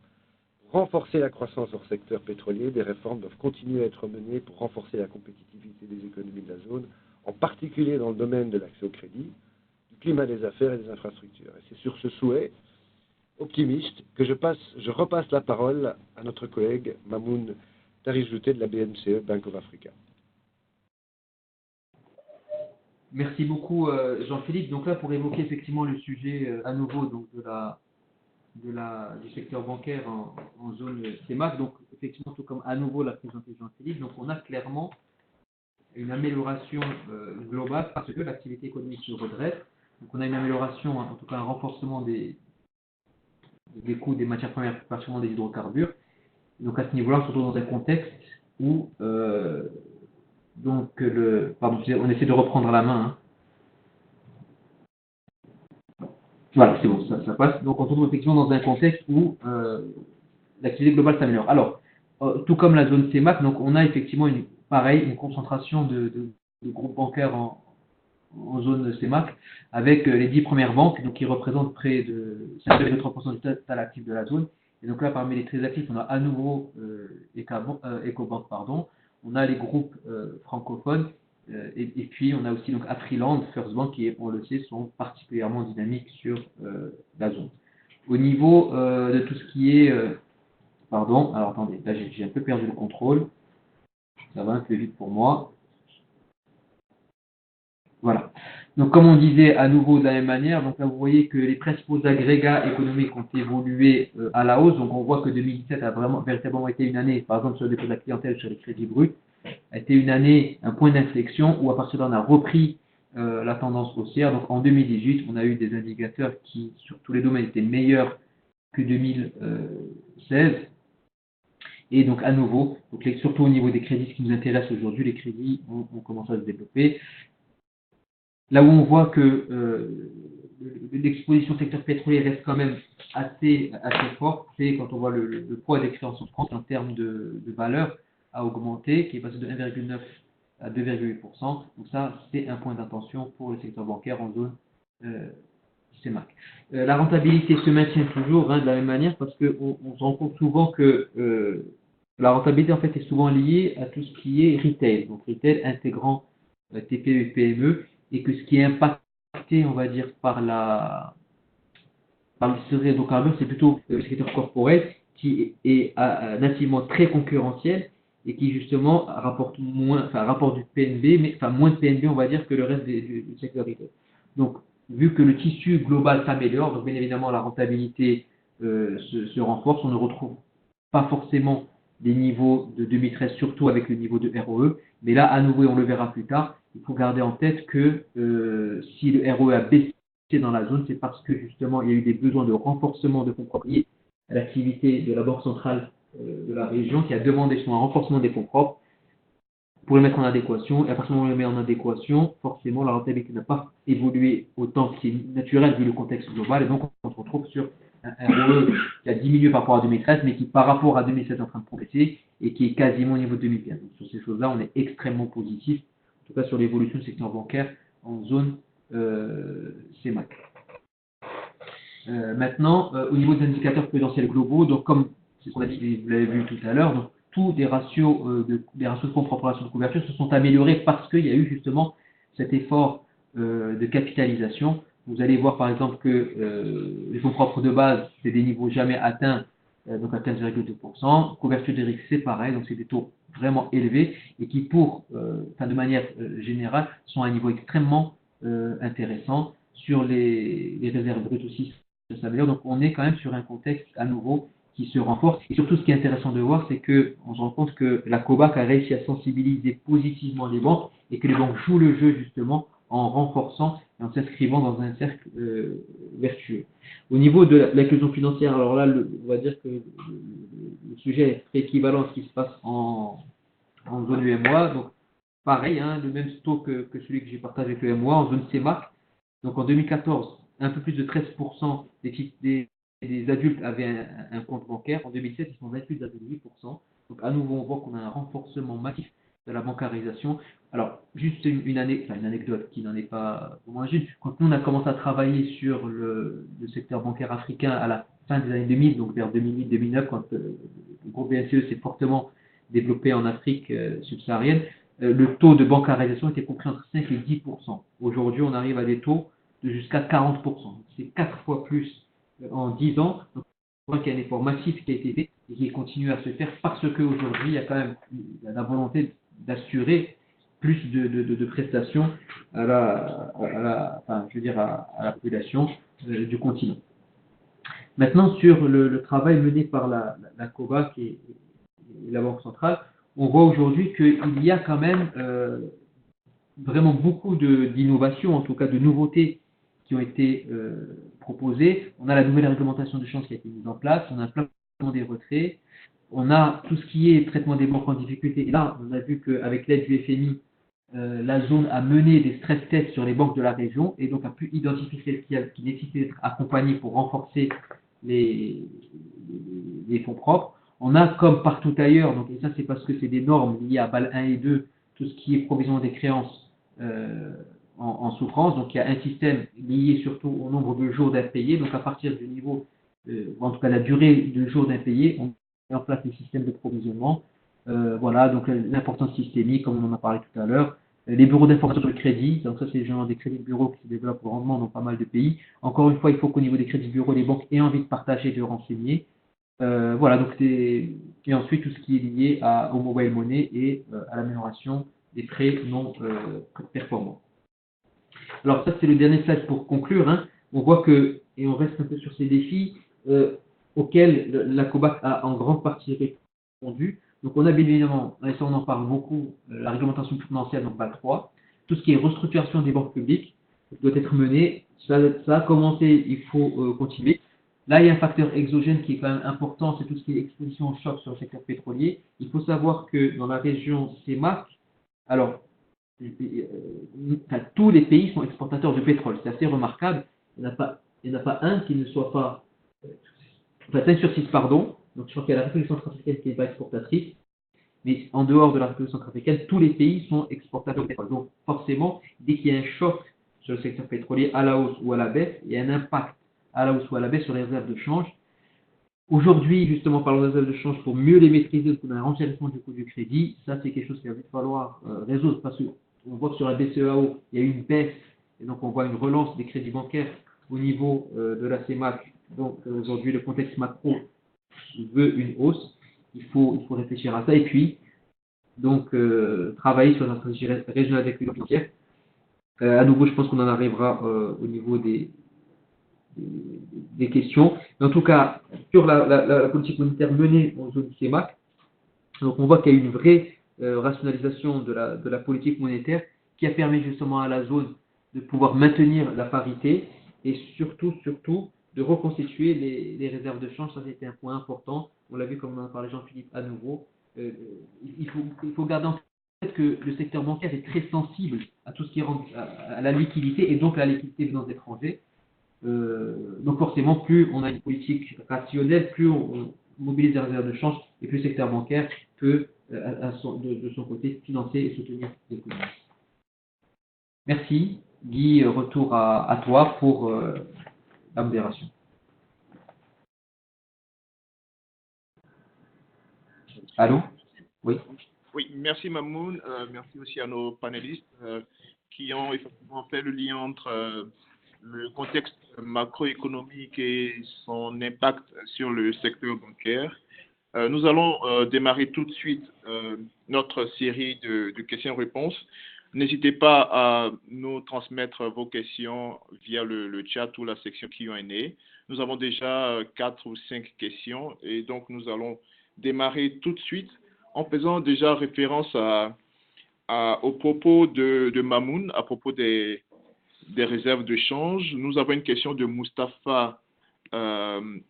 Pour renforcer la croissance hors secteur pétrolier, des réformes doivent continuer à être menées pour renforcer la compétitivité des économies de la zone, en particulier dans le domaine de l'accès au crédit, du climat des affaires et des infrastructures. Et c'est sur ce souhait optimiste que je repasse la parole à notre collègue Mamoun Tarijouté de la BMCE, Bank of Africa. Merci beaucoup Jean-Philippe. Donc là, pour évoquer effectivement le sujet à nouveau donc du secteur bancaire en zone CEMAC, donc effectivement tout comme à nouveau l'a présenté Jean-Philippe, donc on a clairement une amélioration globale parce que l'activité économique se redresse. Donc on a une amélioration, en tout cas un renforcement des coûts des matières premières, particulièrement des hydrocarbures. Donc à ce niveau-là, on se retrouve dans un contexte où on essaie de reprendre à la main. Voilà, c'est bon, ça passe. Donc on se retrouve effectivement dans un contexte où l'activité globale s'améliore. Alors, tout comme la zone CEMAC, donc on a effectivement une concentration de groupes bancaires en zone CEMAC, avec les 10 premières banques, donc qui représentent près de 3% du total actif de la zone. Et donc là, parmi les très actifs, on a à nouveau Ecobank, on a les groupes francophones Et puis, on a aussi donc Afriland, First Bank, qui, on le sait, sont particulièrement dynamiques sur la zone. Au niveau de tout ce qui est... pardon, alors attendez, là j'ai un peu perdu le contrôle. Ça va un peu vite pour moi. Voilà. Donc, comme on disait à nouveau de la même manière, donc là vous voyez que les principaux agrégats économiques ont évolué à la hausse. Donc, on voit que 2017 a véritablement été une année, par exemple sur le dépôt de la clientèle, sur les crédits bruts, a été une année, un point d'inflexion où à partir de là on a repris la tendance haussière. Donc, en 2018, on a eu des indicateurs qui, sur tous les domaines, étaient meilleurs que 2016. Et donc, à nouveau, donc surtout au niveau des crédits, ce qui nous intéresse aujourd'hui, les crédits ont commencé à se développer. Là où on voit que l'exposition secteur pétrolier reste quand même assez forte, c'est quand on voit le poids des créances en France en termes de valeur a augmenté, qui est passé de 1,9 à 2,8%. Donc ça, c'est un point d'attention pour le secteur bancaire en zone CEMAC. La rentabilité se maintient toujours de la même manière parce qu'on se rend compte souvent que la rentabilité en fait est souvent liée à tout ce qui est retail, donc retail intégrant TPE et PME, et que ce qui est impacté, on va dire, par l'industrie hydrocarbures, c'est plutôt le secteur corporate qui est nativement très concurrentiel et qui justement rapporte rapporte du PNB, mais moins de PNB, on va dire, que le reste du secteur retail. Donc, vu que le tissu global s'améliore, donc bien évidemment la rentabilité se renforce, on ne retrouve pas forcément des niveaux de 2013, surtout avec le niveau de ROE, mais là, à nouveau, et on le verra plus tard, il faut garder en tête que si le ROE a baissé dans la zone, c'est parce que justement, il y a eu des besoins de renforcement de fonds propres liés à l'activité de la Banque centrale de la région qui a demandé un renforcement des fonds propres pour les mettre en adéquation. Et à partir du moment où on les met en adéquation, forcément, la rentabilité n'a pas évolué autant que c'est naturel vu le contexte global. Et donc, on se retrouve sur un ROE qui a diminué par rapport à 2013, mais qui, par rapport à 2007, est en train de progresser et qui est quasiment au niveau de 2015. Donc, sur ces choses-là, on est extrêmement positif, en tout cas sur l'évolution du secteur bancaire en zone CEMAC. Maintenant, au niveau des indicateurs prudentiels globaux, donc comme c'est ce qu'on a dit, vous l'avez vu tout à l'heure, donc tous des ratios de fonds propres, ratios de couverture se sont améliorés parce qu'il y a eu justement cet effort de capitalisation. Vous allez voir par exemple que les fonds propres de base, c'est des niveaux jamais atteints, donc à 15,2%. Couverture des risques, c'est pareil, donc c'est des taux vraiment élevés et qui de manière générale, sont à un niveau extrêmement intéressant. Sur les réserves brutes aussi, ça s'améliore. Donc on est quand même sur un contexte à nouveau qui se renforce. Et surtout, ce qui est intéressant de voir, c'est qu'on se rend compte que la COBAC a réussi à sensibiliser positivement les banques et que les banques jouent le jeu justement en renforçant et en s'inscrivant dans un cercle vertueux. Au niveau de l'inclusion financière, alors là, on va dire que le sujet est équivalent à ce qui se passe en zone UMOA. Donc, pareil, le même taux que celui que j'ai partagé avec le MOA en zone CEMAC. Donc, en 2014, un peu plus de 13% des adultes avaient un compte bancaire. En 2007, ils sont 28,8%. Donc, à nouveau, on voit qu'on a un renforcement massif de la bancarisation. Alors, juste une anecdote qui n'en est pas moins juste. Quand nous, on a commencé à travailler sur le secteur bancaire africain à la fin des années 2000, donc vers 2008-2009, quand le groupe BNCE s'est fortement développé en Afrique subsaharienne, le taux de bancarisation était compris entre 5 et 10%. Aujourd'hui, on arrive à des taux de jusqu'à 40%. C'est 4 fois plus en 10 ans. Donc, on voit qu'il y a un effort massif qui a été fait et qui continue à se faire parce qu'aujourd'hui, il y a quand même la volonté d'assurer plus de prestations à la population du continent. Maintenant, sur le travail mené par la COBAC et la Banque centrale, on voit aujourd'hui qu'il y a quand même vraiment beaucoup d'innovations, en tout cas de nouveautés qui ont été proposées. On a la nouvelle réglementation de change qui a été mise en place, on a un plafond des retraits, on a tout ce qui est traitement des banques en difficulté. Et là, on a vu qu'avec l'aide du FMI, la zone a mené des stress tests sur les banques de la région et donc a pu identifier celles qui nécessitaient d'être accompagnées pour renforcer les fonds propres. On a, comme partout ailleurs, donc, et ça c'est parce que c'est des normes liées à BAL 1 et 2, tout ce qui est provision des créances en souffrance. Donc il y a un système lié surtout au nombre de jours d'impayés. Donc à partir du niveau, en tout cas la durée de jours d'impayés, on met en place les systèmes de provisionnement. Voilà, donc l'importance systémique, comme on en a parlé tout à l'heure, Les bureaux d'information sur le crédit, donc ça c'est généralement des crédits de bureau qui se développent grandement dans pas mal de pays. Encore une fois, il faut qu'au niveau des crédits de bureau, les banques aient envie de partager, de renseigner. Voilà, donc et ensuite tout ce qui est lié au mobile money et à l'amélioration des prêts non performants. Alors ça c'est le dernier slide pour conclure, hein. On voit que, et on reste un peu sur ces défis auxquels la COBAC a en grande partie répondu. Donc on a bien évidemment, et ça on en parle beaucoup, la réglementation financière, donc BAL 3, tout ce qui est restructuration des banques publiques doit être mené. Ça a commencé, il faut continuer. Là, il y a un facteur exogène qui est quand même important, c'est tout ce qui est exposition au choc sur le secteur pétrolier. Il faut savoir que dans la région CEMAC, alors, tous les pays sont exportateurs de pétrole. C'est assez remarquable. Il n'y en a pas un qui ne soit pas. Enfin, 5 sur 6, pardon. Donc, je crois qu'il y a la République centrafricaine qui n'est pas exportatrice. Mais en dehors de la République centrafricaine, tous les pays sont exportateurs de pétrole. Donc, forcément, dès qu'il y a un choc sur le secteur pétrolier à la hausse ou à la baisse, il y a un impact à la hausse ou à la baisse sur les réserves de change. Aujourd'hui, justement, par les réserves de change, pour mieux les maîtriser, pour un renchérissement du coût du crédit, ça, c'est quelque chose qu'il va vite falloir résoudre parce qu'on voit que sur la BCEAO, il y a eu une baisse et donc on voit une relance des crédits bancaires au niveau de la CEMAC. Donc, aujourd'hui, le contexte macro veut une hausse. Il faut réfléchir à ça et puis, donc, travailler sur la stratégie régionale d'accueil financière. À nouveau, je pense qu'on en arrivera au niveau des questions. Mais en tout cas, sur la politique monétaire menée en zone CEMAC, donc on voit qu'il y a eu une vraie rationalisation de la politique monétaire qui a permis justement à la zone de pouvoir maintenir la parité et surtout de reconstituer les réserves de change. Ça, c'était un point important. On l'a vu comme on en a parlé Jean-Philippe à nouveau. Il faut garder en tête que le secteur bancaire est très sensible à tout ce qui rentre à la liquidité et donc à la liquidité venant d'étrangers. Donc forcément, plus on a une politique rationnelle, plus on mobilise les réserves de change et plus le secteur bancaire peut, de son côté, financer et soutenir l'économie. Merci. Guy, retour à toi pour la modération. Allô? Oui. Oui, merci Mamoun. Merci aussi à nos panélistes qui ont effectivement fait le lien entre le contexte macroéconomique et son impact sur le secteur bancaire. Nous allons démarrer tout de suite notre série de questions-réponses. N'hésitez pas à nous transmettre vos questions via le chat ou la section Q&A. Nous avons déjà 4 ou 5 questions et donc nous allons démarrer tout de suite en faisant déjà référence au propos de Mamoun, à propos des réserves de change. Nous avons une question de Mustapha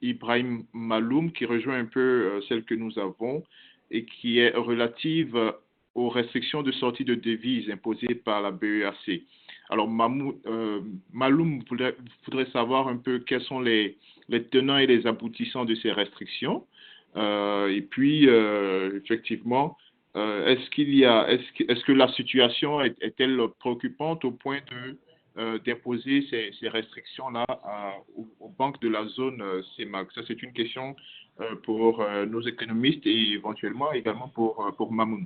Ibrahim Maloum qui rejoint un peu celle que nous avons et qui est relative aux restrictions de sortie de devises imposées par la BEAC. Alors, Maloum voudrait savoir un peu quels sont les tenants et les aboutissants de ces restrictions. Et puis, effectivement, est-ce que la situation est-elle préoccupante au point d'imposer ces restrictions-là aux banques de la zone CEMAC? Ça, c'est une question pour nos économistes et éventuellement également pour Mamoun.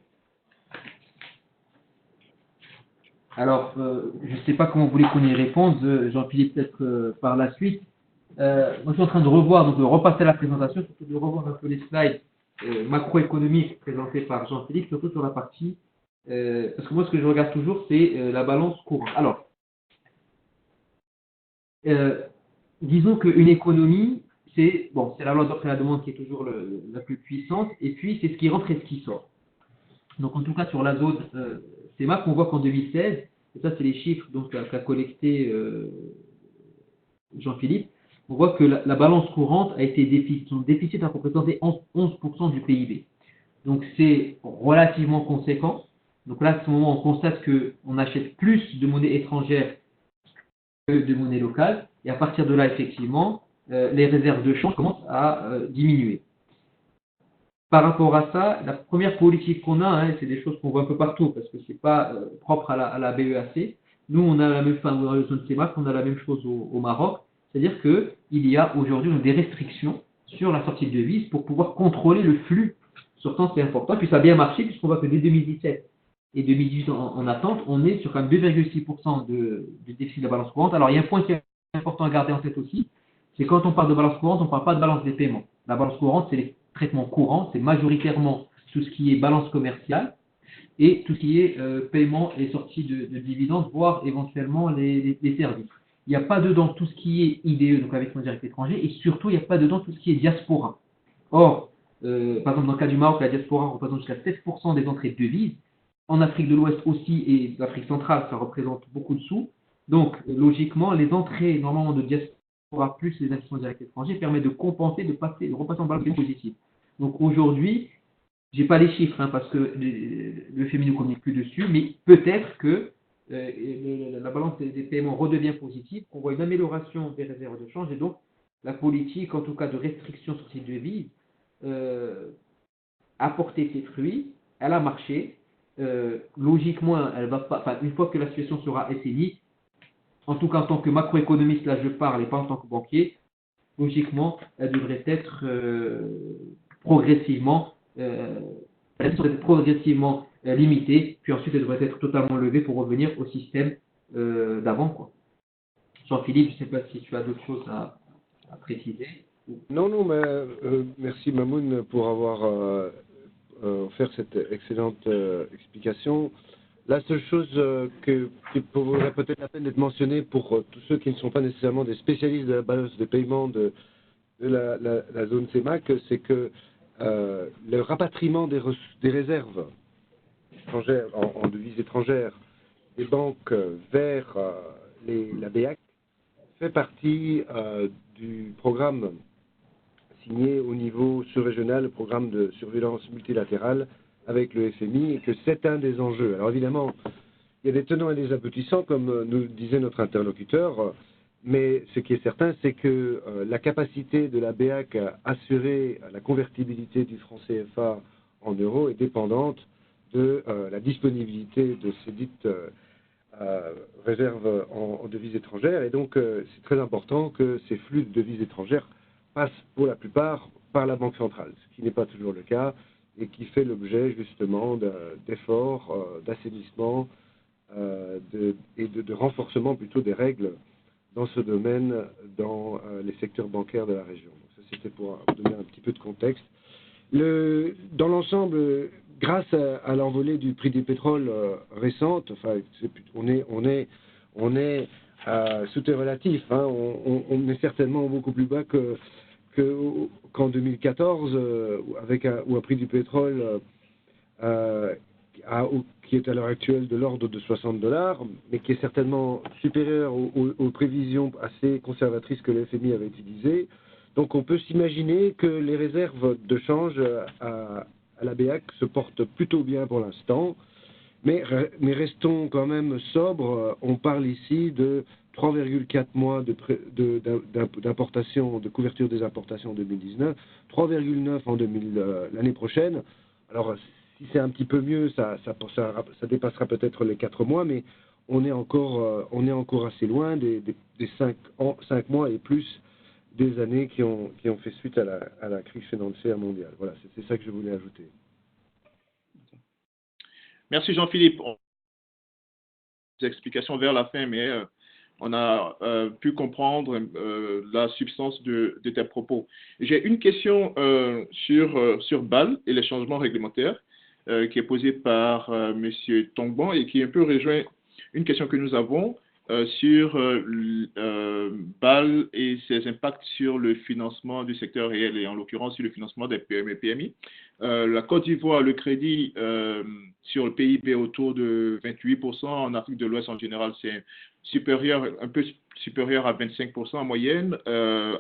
Alors, je ne sais pas comment vous voulez qu'on y réponde, Jean-Philippe, peut-être par la suite. Moi, je suis en train de revoir, donc de repasser la présentation, surtout de revoir un peu les slides macroéconomiques présentés par Jean-Philippe, surtout sur la partie, parce que moi, ce que je regarde toujours, c'est la balance courante. Alors, disons qu'une économie, c'est la loi d'offre et la demande qui est toujours la plus puissante, et puis c'est ce qui rentre et ce qui sort. Donc, en tout cas, sur la zone CEMAC, on voit qu'en 2016, et ça, c'est les chiffres qu'a collecté Jean-Philippe, on voit que la balance courante a été déficit. Son déficit a représenté 11% du PIB. Donc, c'est relativement conséquent. Donc là, à ce moment, on constate qu'on achète plus de monnaie étrangère que de monnaie locale. Et à partir de là, effectivement, les réserves de change commencent à diminuer. Par rapport à ça, la première politique qu'on a, c'est des choses qu'on voit un peu partout parce que ce n'est pas propre à la BEAC. Nous, on a la même chose dans la zone CEMAC, on a la même chose au Maroc. C'est-à-dire qu'il y a aujourd'hui des restrictions sur la sortie de devises pour pouvoir contrôler le flux sortant, c'est important. Puis ça a bien marché puisqu'on voit que dès 2017, et 2018 en attente, on est sur quand même 2,6% du déficit de la balance courante. Alors, il y a un point qui est important à garder en tête aussi, c'est quand on parle de balance courante, on ne parle pas de balance des paiements. La balance courante, c'est les traitements courants, c'est majoritairement tout ce qui est balance commerciale et tout ce qui est paiement et sortie de dividendes, voire éventuellement les services. Il n'y a pas dedans tout ce qui est IDE, donc avec son direct étranger, et surtout, il n'y a pas dedans tout ce qui est diaspora. Or, par exemple, dans le cas du Maroc, la diaspora représente jusqu'à 7% des entrées de devises. En Afrique de l'Ouest aussi et l'Afrique centrale, ça représente beaucoup de sous. Donc, logiquement, les entrées normalement de diaspora plus les investissements directs étrangers permettent de compenser, de repasser en balance positive. Donc aujourd'hui, j'ai pas les chiffres parce que le FMI ne communique plus dessus, mais peut-être que la balance des paiements redevient positive, qu'on voit une amélioration des réserves de change et donc la politique, en tout cas de restriction sur ces devises, a porté ses fruits, elle a marché. Logiquement, elle va pas, une fois que la situation sera assainie, en tout cas en tant que macroéconomiste, là je parle et pas en tant que banquier, logiquement, elle devrait être progressivement limitée, puis ensuite elle devrait être totalement levée pour revenir au système d'avant, quoi. Jean-Philippe, je ne sais pas si tu as d'autres choses à préciser. Non, mais merci Mamoun pour avoir offert cette excellente explication. La seule chose qui vaudrait peut-être la peine d'être mentionnée pour tous ceux qui ne sont pas nécessairement des spécialistes de la balance des paiements de la zone CEMAC, c'est que le rapatriement des réserves étrangères, en devises étrangères des banques vers la BEAC fait partie du programme signé au niveau sous-régional, le programme de surveillance multilatérale avec le FMI, et que c'est un des enjeux. Alors évidemment, il y a des tenants et des aboutissants, comme nous disait notre interlocuteur, mais ce qui est certain, c'est que la capacité de la BEAC à assurer la convertibilité du franc CFA en euros est dépendante de la disponibilité de ces dites réserves en devises étrangères, et donc c'est très important que ces flux de devises étrangères passent pour la plupart par la Banque centrale, ce qui n'est pas toujours le cas, et qui fait l'objet justement d'efforts, d'assainissement et de renforcement plutôt des règles dans ce domaine dans les secteurs bancaires de la région. Donc ça, c'était pour donner un petit peu de contexte. Dans l'ensemble, grâce à l'envolée du prix du pétrole récente, enfin, on est sous tes relatifs, hein, on est certainement beaucoup plus bas qu'en 2014, où un prix du pétrole qui est à l'heure actuelle de l'ordre de $60, mais qui est certainement supérieur aux prévisions assez conservatrices que le FMI avait utilisées. Donc on peut s'imaginer que les réserves de change à la BEAC se portent plutôt bien pour l'instant, mais restons quand même sobres. On parle ici de 3,4 mois d'importation, de couverture des importations en 2019, 3,9 l'année prochaine. Alors si c'est un petit peu mieux, ça dépassera peut-être les 4 mois, mais on est encore assez loin des 5 mois et plus des années qui ont fait suite à la crise financière mondiale. Voilà, c'est ça que je voulais ajouter. Merci Jean-Philippe. Des explications vers la fin, mais on a pu comprendre la substance de tes propos. J'ai une question sur BAL et les changements réglementaires qui est posée par M. Tongban et qui un peu rejoint une question que nous avons sur BAL et ses impacts sur le financement du secteur réel et en l'occurrence sur le financement des PME et PMI. La Côte d'Ivoire, le crédit sur le PIB autour de 28%, en Afrique de l'Ouest en général c'est un peu supérieur à 25% en moyenne,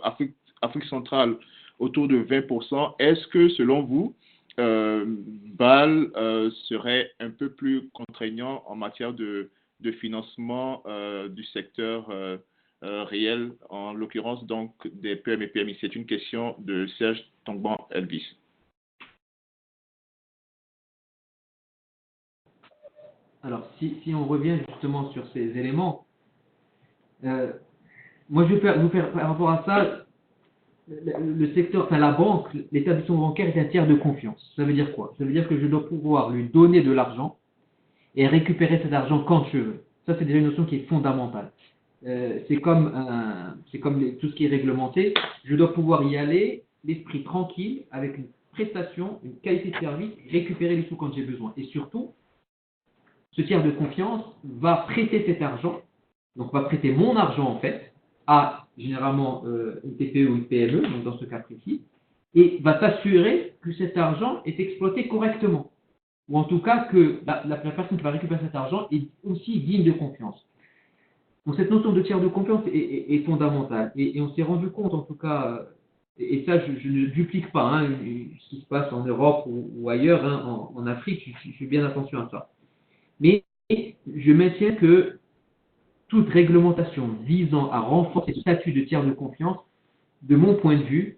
Afrique centrale autour de 20%. Est-ce que selon vous, BAL serait un peu plus contraignant en matière de financement du secteur réel, en l'occurrence donc des PME et PMI? C'est une question de Serge Tongban Elvis. Alors, si on revient justement sur ces éléments, moi je vais vous faire par rapport à ça, le secteur, enfin la banque, l'établissement bancaire est un tiers de confiance. Ça veut dire quoi? Ça veut dire que je dois pouvoir lui donner de l'argent et récupérer cet argent quand je veux. Ça, c'est déjà une notion qui est fondamentale. C'est comme tout ce qui est réglementé. Je dois pouvoir y aller, l'esprit tranquille, avec une prestation, une qualité de service, récupérer les sous quand j'ai besoin. Et surtout, ce tiers de confiance va prêter cet argent, donc va prêter mon argent en fait, à généralement une TPE ou une PME, donc dans ce cas précis, et va s'assurer que cet argent est exploité correctement. Ou en tout cas que la personne qui va récupérer cet argent est aussi digne de confiance. Donc cette notion de tiers de confiance est fondamentale. Et on s'est rendu compte en tout cas, et ça je ne duplique pas hein, ce qui se passe en Europe ou ailleurs, hein, en Afrique, je fais bien attention à ça. Mais je maintiens que toute réglementation visant à renforcer le statut de tiers de confiance, de mon point de vue,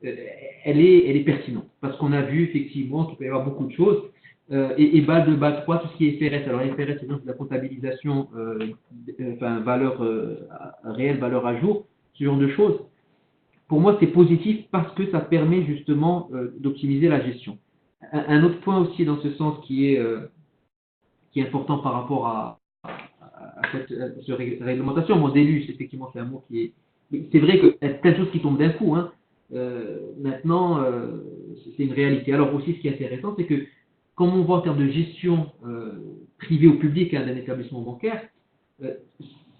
elle est pertinente. Parce qu'on a vu effectivement qu'il peut y avoir beaucoup de choses. Et BAL 2, BAL 3, tout ce qui est FRS. Alors FRS, c'est donc la comptabilisation, valeur réelle, valeur à jour, ce genre de choses. Pour moi, c'est positif parce que ça permet justement d'optimiser la gestion. Un autre point aussi dans ce sens qui est important par rapport à cette réglementation. Mon déluge, effectivement, c'est un mot qui est... C'est vrai qu'il y a plein de choses qui tombent d'un coup. Hein. Maintenant, c'est une réalité. Alors aussi, ce qui est intéressant, c'est que quand on voit en termes de gestion privée ou publique hein, d'un établissement bancaire,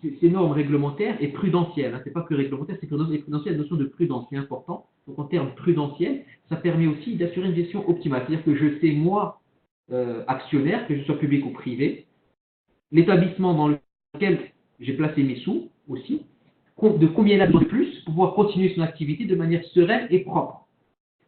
ces normes réglementaires et prudentielles, hein, c'est pas que réglementaire, c'est prudentielle, la notion de prudence qui est important. Donc en termes prudentiels, ça permet aussi d'assurer une gestion optimale. C'est-à-dire que je sais, moi, actionnaire, que je sois public ou privé, l'établissement dans lequel j'ai placé mes sous aussi, de combien il a besoin de plus pour pouvoir continuer son activité de manière sereine et propre.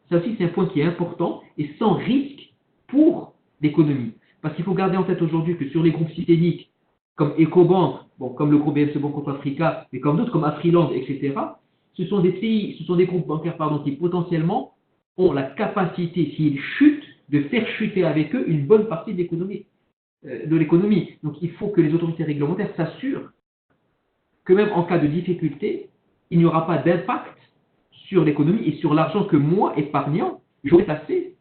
Ça aussi, c'est un point qui est important et sans risque pour l'économie. Parce qu'il faut garder en tête aujourd'hui que sur les groupes systémiques, comme Ecobank, bon, comme le groupe BMC Bank of Africa, mais comme d'autres, comme Afriland, etc., ce sont des groupes bancaires qui potentiellement ont la capacité, s'ils chutent, de faire chuter avec eux une bonne partie de l'économie. Donc il faut que les autorités réglementaires s'assurent que même en cas de difficulté, il n'y aura pas d'impact sur l'économie et sur l'argent que moi, épargnant, j'aurais placé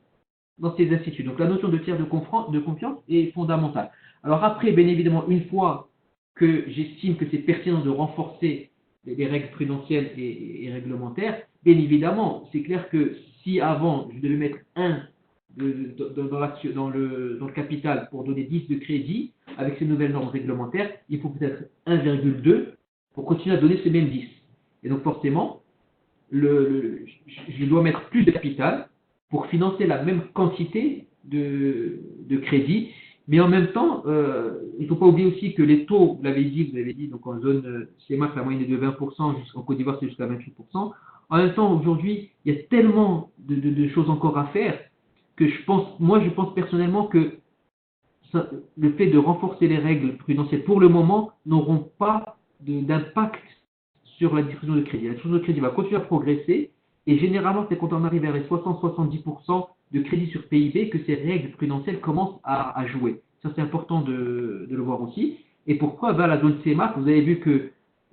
dans ces instituts. Donc la notion de tiers de confiance est fondamentale. Alors après, bien évidemment, une fois que j'estime que c'est pertinent de renforcer les règles prudentielles et réglementaires, bien évidemment, c'est clair que si avant, je devais mettre 1 dans le capital pour donner 10 de crédit, avec ces nouvelles normes réglementaires, il faut peut-être 1,2 pour continuer à donner ces mêmes 10. Et donc forcément, je dois mettre plus de capital pour financer la même quantité de crédit, mais en même temps, il ne faut pas oublier aussi que les taux, vous avez dit, donc en zone CEMAC, la moyenne est de 20%, jusqu'en Côte d'Ivoire, c'est jusqu'à 28%. En même temps, aujourd'hui, il y a tellement de choses encore à faire que je pense personnellement que le fait de renforcer les règles prudentielles pour le moment n'auront pas d'impact sur la diffusion de crédit. La diffusion de crédit va continuer à progresser et généralement, c'est quand on arrive vers les 60-70% de crédit sur PIB que ces règles prudentielles commencent à jouer. Ça, c'est important de le voir aussi. Et pourquoi la zone CEMAC, vous avez vu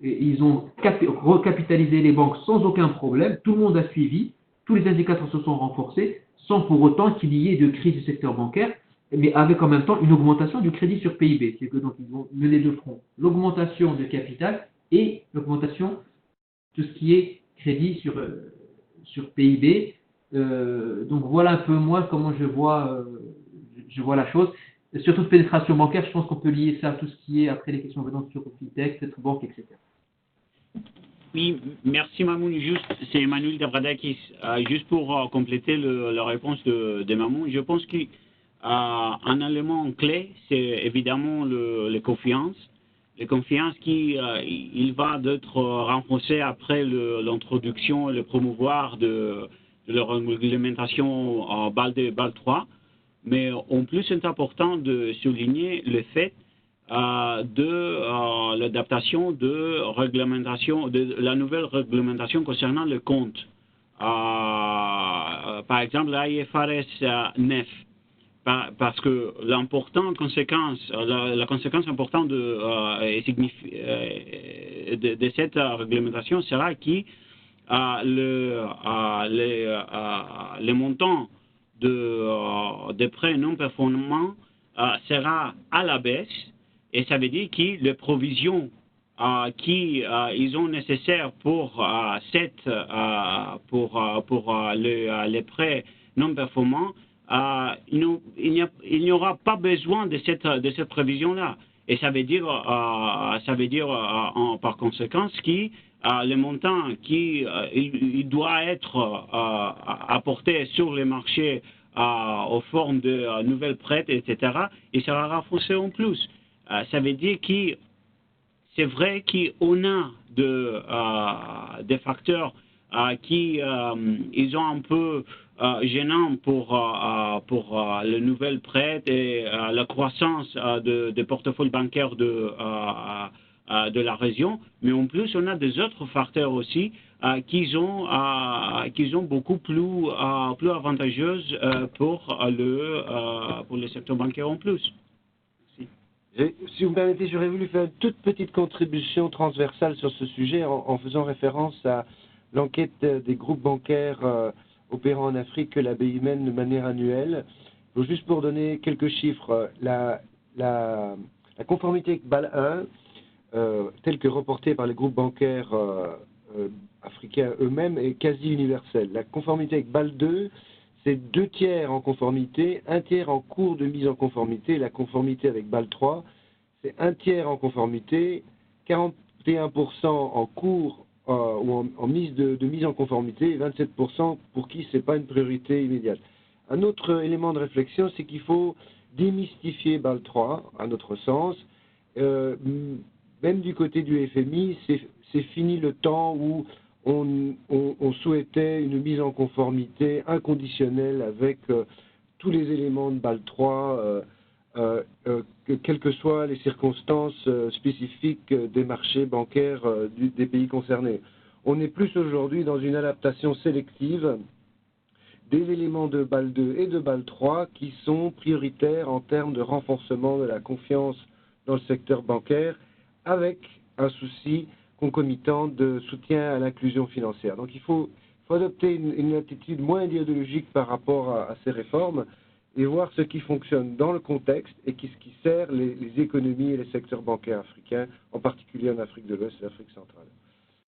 qu'ils ont recapitalisé les banques sans aucun problème, tout le monde a suivi, tous les indicateurs se sont renforcés, sans pour autant qu'il y ait de crise du secteur bancaire, mais avec en même temps une augmentation du crédit sur PIB. C'est que donc ils vont mener de front l'augmentation de capital et l'augmentation de tout ce qui est crédit sur PIB. Donc voilà un peu moi comment je vois la chose. Et surtout de pénétration bancaire, je pense qu'on peut lier ça à tout ce qui est après les questions venant sur Fintech, peut-être banque, etc. Oui, merci Mamoun. C'est Emmanuel Davradakis. Juste pour compléter la réponse de Mamoun, je pense qu'un élément clé, c'est évidemment les confiances. Les confiances il va être renforcé après l'introduction et le promouvoir de la réglementation BAL 2 et BAL 3. Mais en plus, c'est important de souligner le fait de l'adaptation de la nouvelle réglementation concernant le compte. Par exemple, l'IFRS 9. Parce que la conséquence importante de cette réglementation sera que les montants de prêts non performants sera à la baisse, et ça veut dire que les provisions qu'ils ont nécessaires pour les prêts non performants, il n'y aura pas besoin de cette prévision-là. Et ça veut dire par conséquent que le montant il doit être apporté sur les marchés aux formes de nouvelles prêts, etc., il sera renforcé en plus. Ça veut dire que c'est vrai qu'on a des facteurs qui ils ont un peu gênants pour les nouvelles prêts et la croissance de portefeuille bancaire de la région, mais en plus on a des autres facteurs aussi qui sont beaucoup plus avantageuses pour le secteur bancaire en plus. Si vous me permettez, j'aurais voulu faire une toute petite contribution transversale sur ce sujet en faisant référence à l'enquête des groupes bancaires opérant en Afrique que la BI mène de manière annuelle. Donc, juste pour donner quelques chiffres, la conformité avec BAL 1, telle que reportée par les groupes bancaires africains eux-mêmes, est quasi universelle. La conformité avec BAL 2, c'est 2 tiers en conformité, 1 tiers en cours de mise en conformité. La conformité avec BAL 3, c'est 1 tiers en conformité, 41% en cours ou en mise de mise en conformité et 27% pour qui ce n'est pas une priorité immédiate. Un autre élément de réflexion, c'est qu'il faut démystifier BAL 3, à notre sens. Même du côté du FMI, c'est fini le temps où on souhaitait une mise en conformité inconditionnelle avec tous les éléments de BAL 3, quelles que soient les circonstances spécifiques des marchés bancaires des pays concernés. On est plus aujourd'hui dans une adaptation sélective des éléments de BAL 2 et de BAL 3 qui sont prioritaires en termes de renforcement de la confiance dans le secteur bancaire, avec un souci concomitant de soutien à l'inclusion financière. Donc il faut adopter une attitude moins idéologique par rapport à ces réformes et voir ce qui fonctionne dans le contexte et ce qui sert les économies et les secteurs bancaires africains, en particulier en Afrique de l'Ouest et Afrique centrale.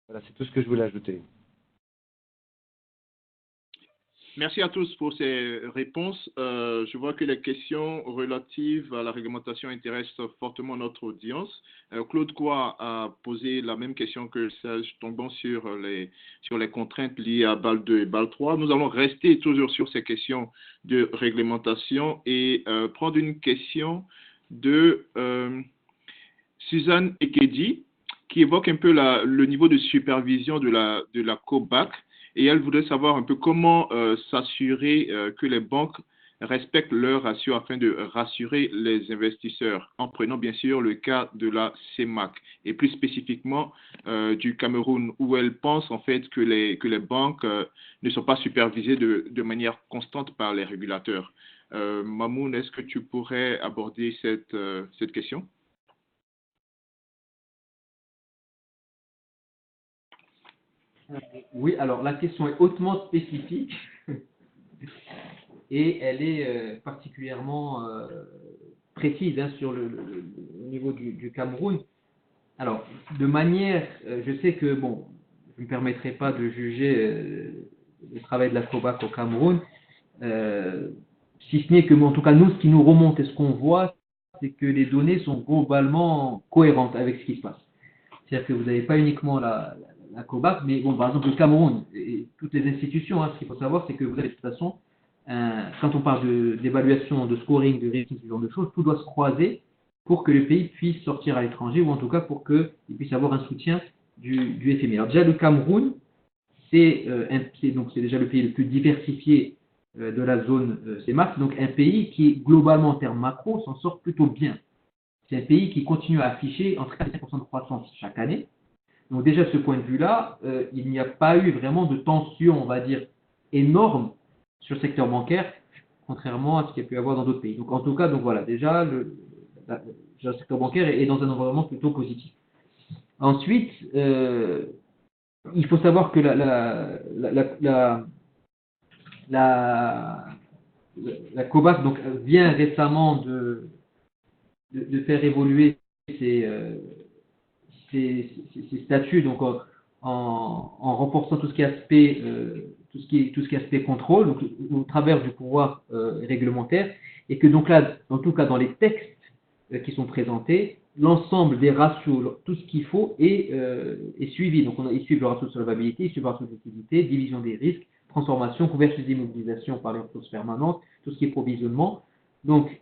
Voilà, c'est tout ce que je voulais ajouter. Merci à tous pour ces réponses. Je vois que les questions relatives à la réglementation intéressent fortement notre audience. Claude Goua a posé la même question que Serge Tongbon sur les contraintes liées à BAL 2 et BAL 3. Nous allons rester toujours sur ces questions de réglementation et prendre une question de Suzanne Ekedi qui évoque un peu le niveau de supervision de la COBAC. Et elle voudrait savoir un peu comment s'assurer que les banques respectent leurs ratios afin de rassurer les investisseurs, en prenant bien sûr le cas de la CEMAC, et plus spécifiquement du Cameroun, où elle pense en fait que les banques ne sont pas supervisées de manière constante par les régulateurs. Mamoun, est-ce que tu pourrais aborder cette question? Oui, alors la question est hautement spécifique et elle est particulièrement précise sur le niveau du Cameroun. Alors, de manière, je sais que, bon, je ne me permettrai pas de juger le travail de la COBAC au Cameroun, si ce n'est que, en tout cas, nous, ce qui nous remonte et ce qu'on voit, c'est que les données sont globalement cohérentes avec ce qui se passe. C'est-à-dire que vous n'avez pas uniquement la COBAC, mais bon, par exemple le Cameroun et toutes les institutions, ce qu'il faut savoir, c'est que vous avez de toute façon, quand on parle d'évaluation, de scoring, de rating, ce genre de choses, tout doit se croiser pour que le pays puisse sortir à l'étranger, ou en tout cas pour qu'il puisse avoir un soutien du FMI. Alors déjà le Cameroun, c'est déjà le pays le plus diversifié de la zone CEMAC, donc un pays qui globalement en termes macro s'en sort plutôt bien. C'est un pays qui continue à afficher entre 4 et 5% de croissance chaque année. Donc déjà, de ce point de vue-là, il n'y a pas eu vraiment de tension, on va dire, énorme sur le secteur bancaire, contrairement à ce qu'il y a pu y avoir dans d'autres pays. Donc en tout cas, voilà, déjà, le secteur bancaire est dans un environnement plutôt positif. Ensuite, il faut savoir que la COBAC donc, vient récemment de faire évoluer ces statuts, donc en renforçant tout ce qui est aspect, tout ce qui est aspect contrôle, donc au travers du pouvoir réglementaire, et que donc là, en tout cas dans les textes qui sont présentés, l'ensemble des ratios, tout ce qu'il faut est suivi. Donc ils suivent le ratio de solvabilité, ils suivent le ratio de liquidité, division des risques, transformation, couverture d'immobilisation par les ressources permanentes, tout ce qui est provisionnement. Donc,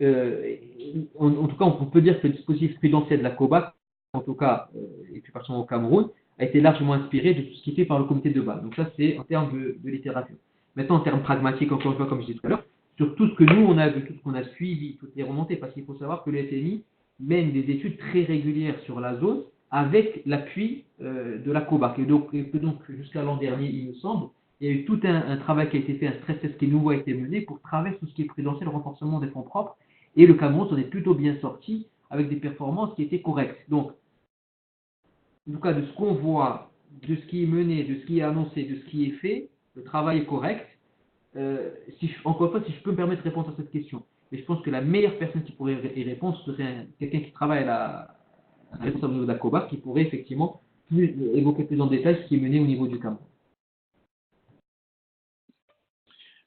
en tout cas, on peut dire que le dispositif prudentiel de la COBAC, en tout cas, et plus particulièrement au Cameroun, a été largement inspiré de tout ce qui est fait par le comité de Bâle. Donc ça, c'est en termes de littérature. Maintenant, en termes pragmatiques, encore une fois, comme je disais tout à l'heure, sur tout ce que nous, on a vu, tout ce qu'on a suivi, toutes les remontées, parce qu'il faut savoir que le FMI mène des études très régulières sur la zone avec l'appui de la COBAC. Et donc jusqu'à l'an dernier, il me semble, il y a eu tout un travail qui a été fait, un stress test qui est nouveau a été mené pour travailler tout ce qui est prudentiel, le renforcement des fonds propres. Et le Cameroun s'en est plutôt bien sorti avec des performances qui étaient correctes. Donc, en tout cas, de ce qu'on voit, de ce qui est mené, de ce qui est annoncé, de ce qui est fait, le travail est correct. Encore une fois, si je peux me permettre de répondre à cette question, mais je pense que la meilleure personne qui pourrait y répondre, ce serait quelqu'un qui travaille à la responsable au niveau de la COBAC, qui pourrait effectivement évoquer plus en détail ce qui est mené au niveau du Cameroun.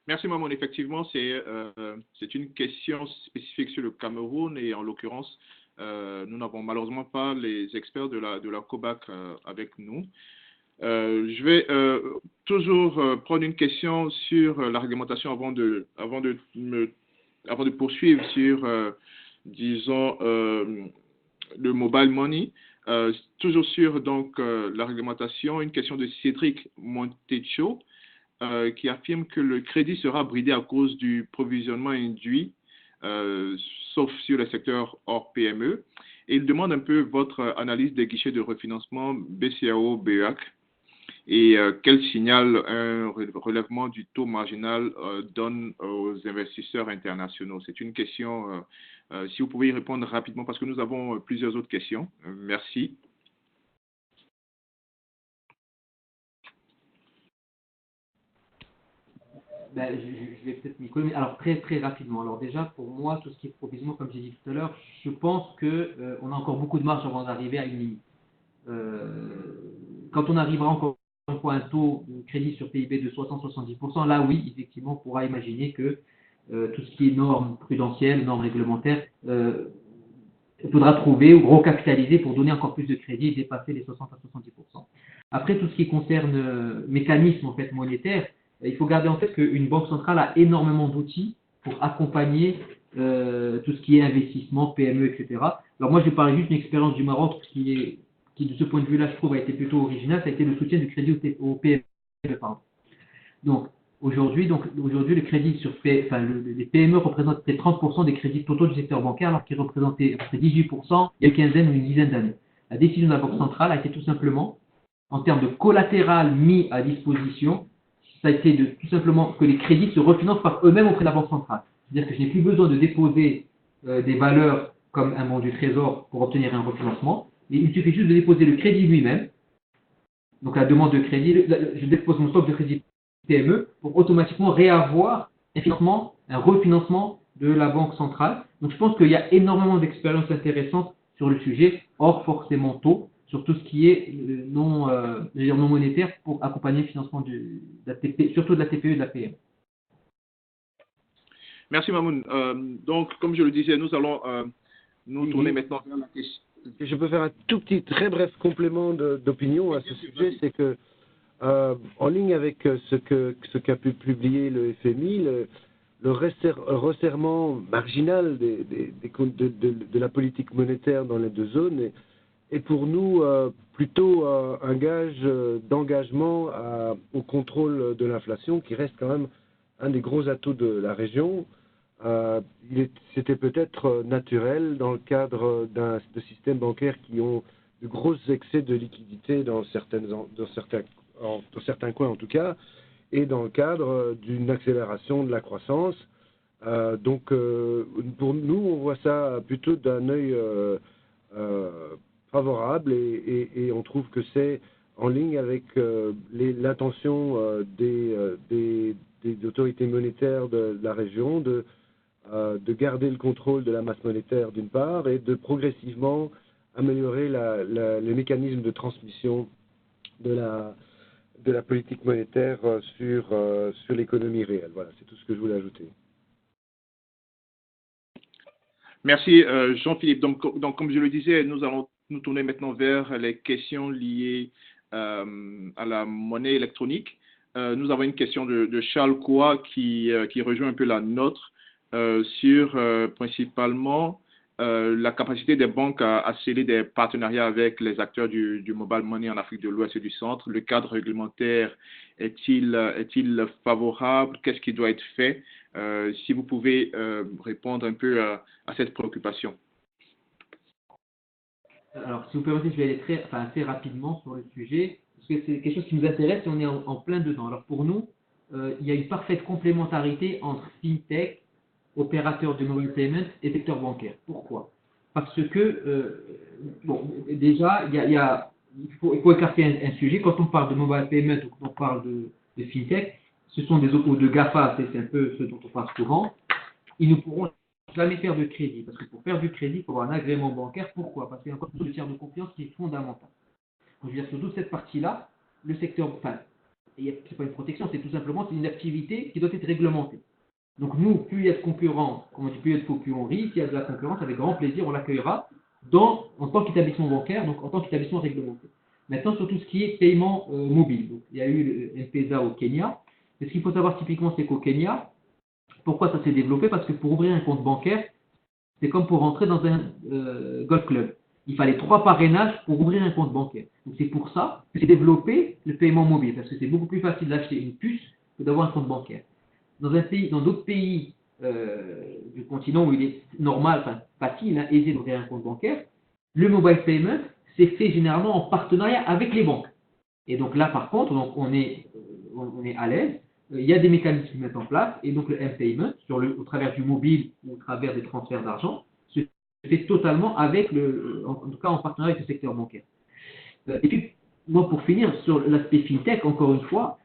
Merci Mamoun. Effectivement, c'est une question spécifique sur le Cameroun et en l'occurrence, nous n'avons malheureusement pas les experts de la COBAC avec nous. Je vais toujours prendre une question sur la réglementation avant de poursuivre sur, disons, le mobile money. Toujours sur donc la réglementation, une question de Cédric Montecho qui affirme que le crédit sera bridé à cause du provisionnement induit, sauf sur le secteur hors PME. Et il demande un peu votre analyse des guichets de refinancement BCAO-BEAC et quel signal un relèvement du taux marginal donne aux investisseurs internationaux. C'est une question, si vous pouvez y répondre rapidement, parce que nous avons plusieurs autres questions. Merci. Je vais peut-être m'y coller. Alors, très, très rapidement. Alors, déjà, pour moi, tout ce qui est provisionnement, comme j'ai dit tout à l'heure, je pense qu'on a encore beaucoup de marge avant d'arriver à une limite. Quand on arrivera encore une fois à un taux de crédit sur PIB de 60-70%, là, oui, effectivement, on pourra imaginer que tout ce qui est normes prudentielles, normes réglementaires, il faudra trouver ou recapitaliser pour donner encore plus de crédit et dépasser les 60-70%. Après, tout ce qui concerne mécanisme en fait, monétaire, il faut garder en tête qu'une banque centrale a énormément d'outils pour accompagner tout ce qui est investissement, PME, etc. Alors moi, je vais parler juste d'une expérience du Maroc qui, de ce point de vue-là, je trouve, a été plutôt originale. Ça a été le soutien du crédit au PME. Donc, aujourd'hui, le crédit sur les PME représentent 30% des crédits totaux du secteur bancaire, alors qu'ils représentaient à peu près 18% il y a une quinzaine ou une dizaine d'années. La décision de la Banque centrale a été tout simplement, en termes de collatéral mis à disposition, ça a été tout simplement que les crédits se refinancent par eux-mêmes auprès de la Banque centrale. C'est-à-dire que je n'ai plus besoin de déposer des valeurs comme un bon du trésor pour obtenir un refinancement, mais il suffit juste de déposer le crédit lui-même. Donc la demande de crédit, je dépose mon stock de crédit PME pour automatiquement réavoir un refinancement de la Banque centrale. Donc je pense qu'il y a énormément d'expériences intéressantes sur le sujet, hors forcément taux, sur tout ce qui est non monétaire pour accompagner le financement surtout de la TPE et de la PME. Merci Mamoun. Donc, comme je le disais, nous allons nous tourner maintenant vers la question. Je peux faire un tout petit, très bref complément d'opinion à ce sujet, c'est que en ligne avec ce qu'a pu publier le FMI, le resserrement marginal de la politique monétaire dans les deux zones est pour nous plutôt un gage d'engagement au contrôle de l'inflation, qui reste quand même un des gros atouts de la région. C'était peut-être naturel dans le cadre de systèmes bancaires qui ont de gros excès de liquidité dans certains coins en tout cas, et dans le cadre d'une accélération de la croissance. Donc pour nous, on voit ça plutôt d'un œil favorable et on trouve que c'est en ligne avec l'intention des autorités monétaires de la région de de garder le contrôle de la masse monétaire d'une part et de progressivement améliorer les mécanismes de transmission de la politique monétaire sur l'économie réelle. Voilà, c'est tout ce que je voulais ajouter. Merci Jean-Philippe. Donc, comme je le disais, nous allons nous tourner maintenant vers les questions liées à la monnaie électronique. Nous avons une question de Charles Koua qui rejoint un peu la nôtre sur principalement la capacité des banques à sceller des partenariats avec les acteurs du mobile money en Afrique de l'Ouest et du Centre. Le cadre réglementaire est-il favorable? Qu'est-ce qui doit être fait? Si vous pouvez répondre un peu à cette préoccupation. Alors, si vous permettez, je vais aller assez rapidement sur le sujet, parce que c'est quelque chose qui nous intéresse et on est en plein dedans. Alors, pour nous, il y a une parfaite complémentarité entre FinTech, opérateurs de mobile payment et secteur bancaire. Pourquoi? Parce que, déjà, il faut écarter un sujet. Quand on parle de mobile payment ou quand on parle de FinTech, ce sont des opos de GAFA, c'est un peu ce dont on parle souvent. Ils ne pourront jamais faire de crédit. Parce que pour faire du crédit, il faut avoir un agrément bancaire. Pourquoi? Parce qu'il y a encore une tiers de confiance qui est fondamentale. Donc, je veux dire, sur toute cette partie-là, le secteur, c'est pas une protection, c'est tout simplement une activité qui doit être réglementée. Donc nous, plus il y a de concurrents, comme on dit, plus il y a de faux, plus on rit. S'il y a de la concurrence, avec grand plaisir, on l'accueillera en tant qu'établissement bancaire, donc en tant qu'établissement réglementé. Maintenant, sur tout ce qui est paiement mobile. Donc, il y a eu le M-Pesa au Kenya. Et ce qu'il faut savoir typiquement, c'est qu'au Kenya, pourquoi ça s'est développé? Parce que pour ouvrir un compte bancaire, c'est comme pour rentrer dans un golf club. Il fallait 3 parrainages pour ouvrir un compte bancaire. Donc c'est pour ça que c'est développé le paiement mobile, parce que c'est beaucoup plus facile d'acheter une puce que d'avoir un compte bancaire. Dans d'autres pays du continent où il est normal, facile, aisé d'ouvrir un compte bancaire, le mobile payment, c'est fait généralement en partenariat avec les banques. Et donc là, par contre, on est à l'aise. Il y a des mécanismes qui mettent en place, et donc le M-Payment, au travers du mobile ou au travers des transferts d'argent, se fait totalement avec en tout cas en partenariat avec le secteur bancaire. Et puis, moi, pour finir, sur l'aspect FinTech, encore une fois,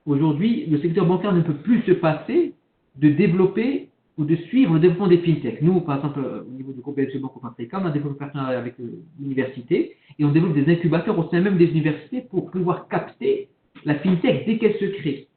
aujourd'hui, le secteur bancaire ne peut plus se passer de développer ou de suivre le développement des FinTech. Nous, par exemple, au niveau du groupe BNP Banco Africa, on a développé un partenariat avec l'université et on développe des incubateurs au sein même des universités pour pouvoir capter la FinTech dès qu'elle se crée.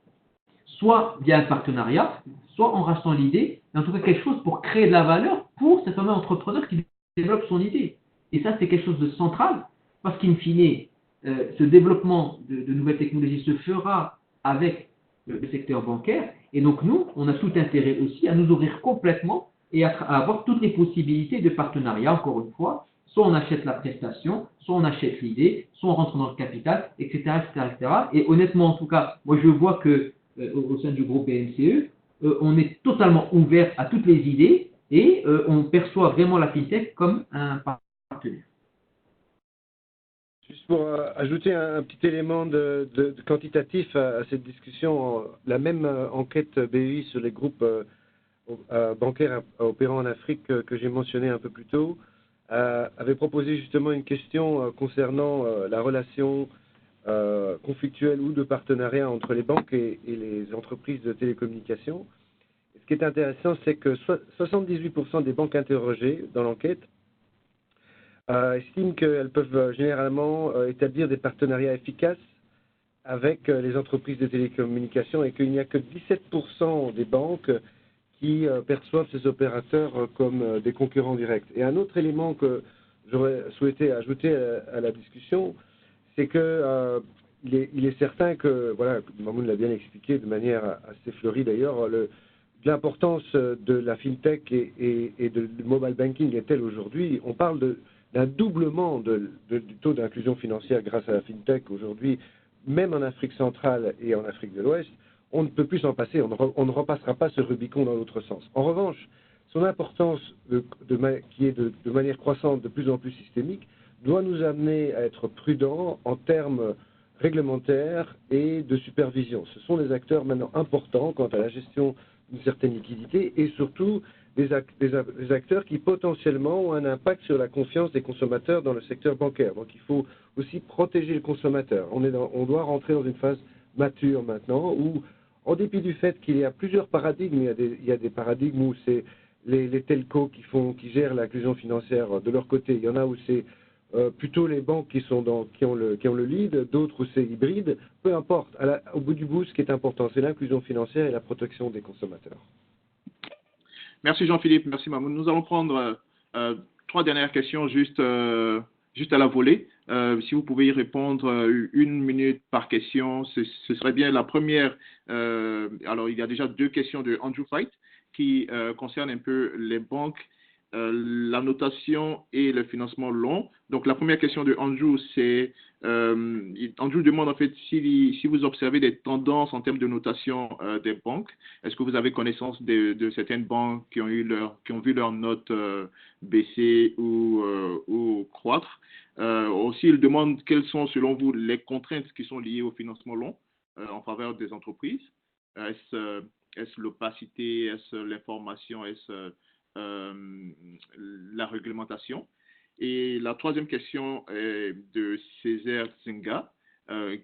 Soit via un partenariat, soit en rachetant l'idée, mais en tout cas quelque chose pour créer de la valeur pour cet fameux entrepreneur qui développe son idée. Et ça, c'est quelque chose de central, parce qu'in fine, ce développement de nouvelles technologies se fera avec le secteur bancaire, et donc nous, on a tout intérêt aussi à nous ouvrir complètement et à avoir toutes les possibilités de partenariat, encore une fois, soit on achète la prestation, soit on achète l'idée, soit on rentre dans le capital, etc., etc., etc. Et honnêtement, en tout cas, moi je vois que au sein du groupe BNCE, on est totalement ouvert à toutes les idées et on perçoit vraiment la FinTech comme un partenaire. Juste pour ajouter un petit élément de quantitatif à cette discussion, la même enquête BEI sur les groupes bancaires opérant en Afrique que j'ai mentionné un peu plus tôt avait proposé justement une question concernant la relation conflictuelle ou de partenariat entre les banques et les entreprises de télécommunications. Ce qui est intéressant, c'est que 78% des banques interrogées dans l'enquête estiment qu'elles peuvent généralement établir des partenariats efficaces avec les entreprises de télécommunications et qu'il n'y a que 17% des banques qui perçoivent ces opérateurs comme des concurrents directs. Et un autre élément que j'aurais souhaité ajouter à la discussion, c'est que il est certain que, voilà, Mamoun l'a bien expliqué de manière assez fleurie d'ailleurs, l'importance de la FinTech et du mobile banking est telle aujourd'hui. On parle d'un doublement du taux d'inclusion financière grâce à la FinTech aujourd'hui, même en Afrique centrale et en Afrique de l'Ouest. On ne peut plus s'en passer, on ne repassera pas ce Rubicon dans l'autre sens. En revanche, son importance, qui est de manière croissante de plus en plus systémique, doit nous amener à être prudents en termes réglementaires et de supervision. Ce sont des acteurs maintenant importants quant à la gestion d'une certaine liquidité et surtout des acteurs qui potentiellement ont un impact sur la confiance des consommateurs dans le secteur bancaire. Donc il faut aussi protéger le consommateur. On doit rentrer dans une phase mature maintenant où en dépit du fait qu'il y a plusieurs paradigmes. Il y a des paradigmes où c'est les telcos qui gèrent l'inclusion financière de leur côté. Il y en a où c'est plutôt les banques qui ont le lead, d'autres où c'est hybride. Peu importe. Au bout du bout, ce qui est important, c'est l'inclusion financière et la protection des consommateurs. Merci Jean-Philippe, merci Mahmoud. Nous allons prendre 3 dernières questions juste à la volée. Si vous pouvez y répondre 1 minute par question, ce serait bien. La première, alors il y a déjà 2 questions de Andrew Fight qui concernent un peu les banques, la notation et le financement long. Donc la première question de Andrew, c'est Andrew demande en fait si vous observez des tendances en termes de notation des banques. Est-ce que vous avez connaissance de certaines banques qui ont vu leur note baisser ou croître? Aussi, il demande quelles sont selon vous les contraintes qui sont liées au financement long en faveur des entreprises. Est-ce l'opacité, est-ce l'information, est-ce la réglementation? Et la 3e question est de Césaire Zinga,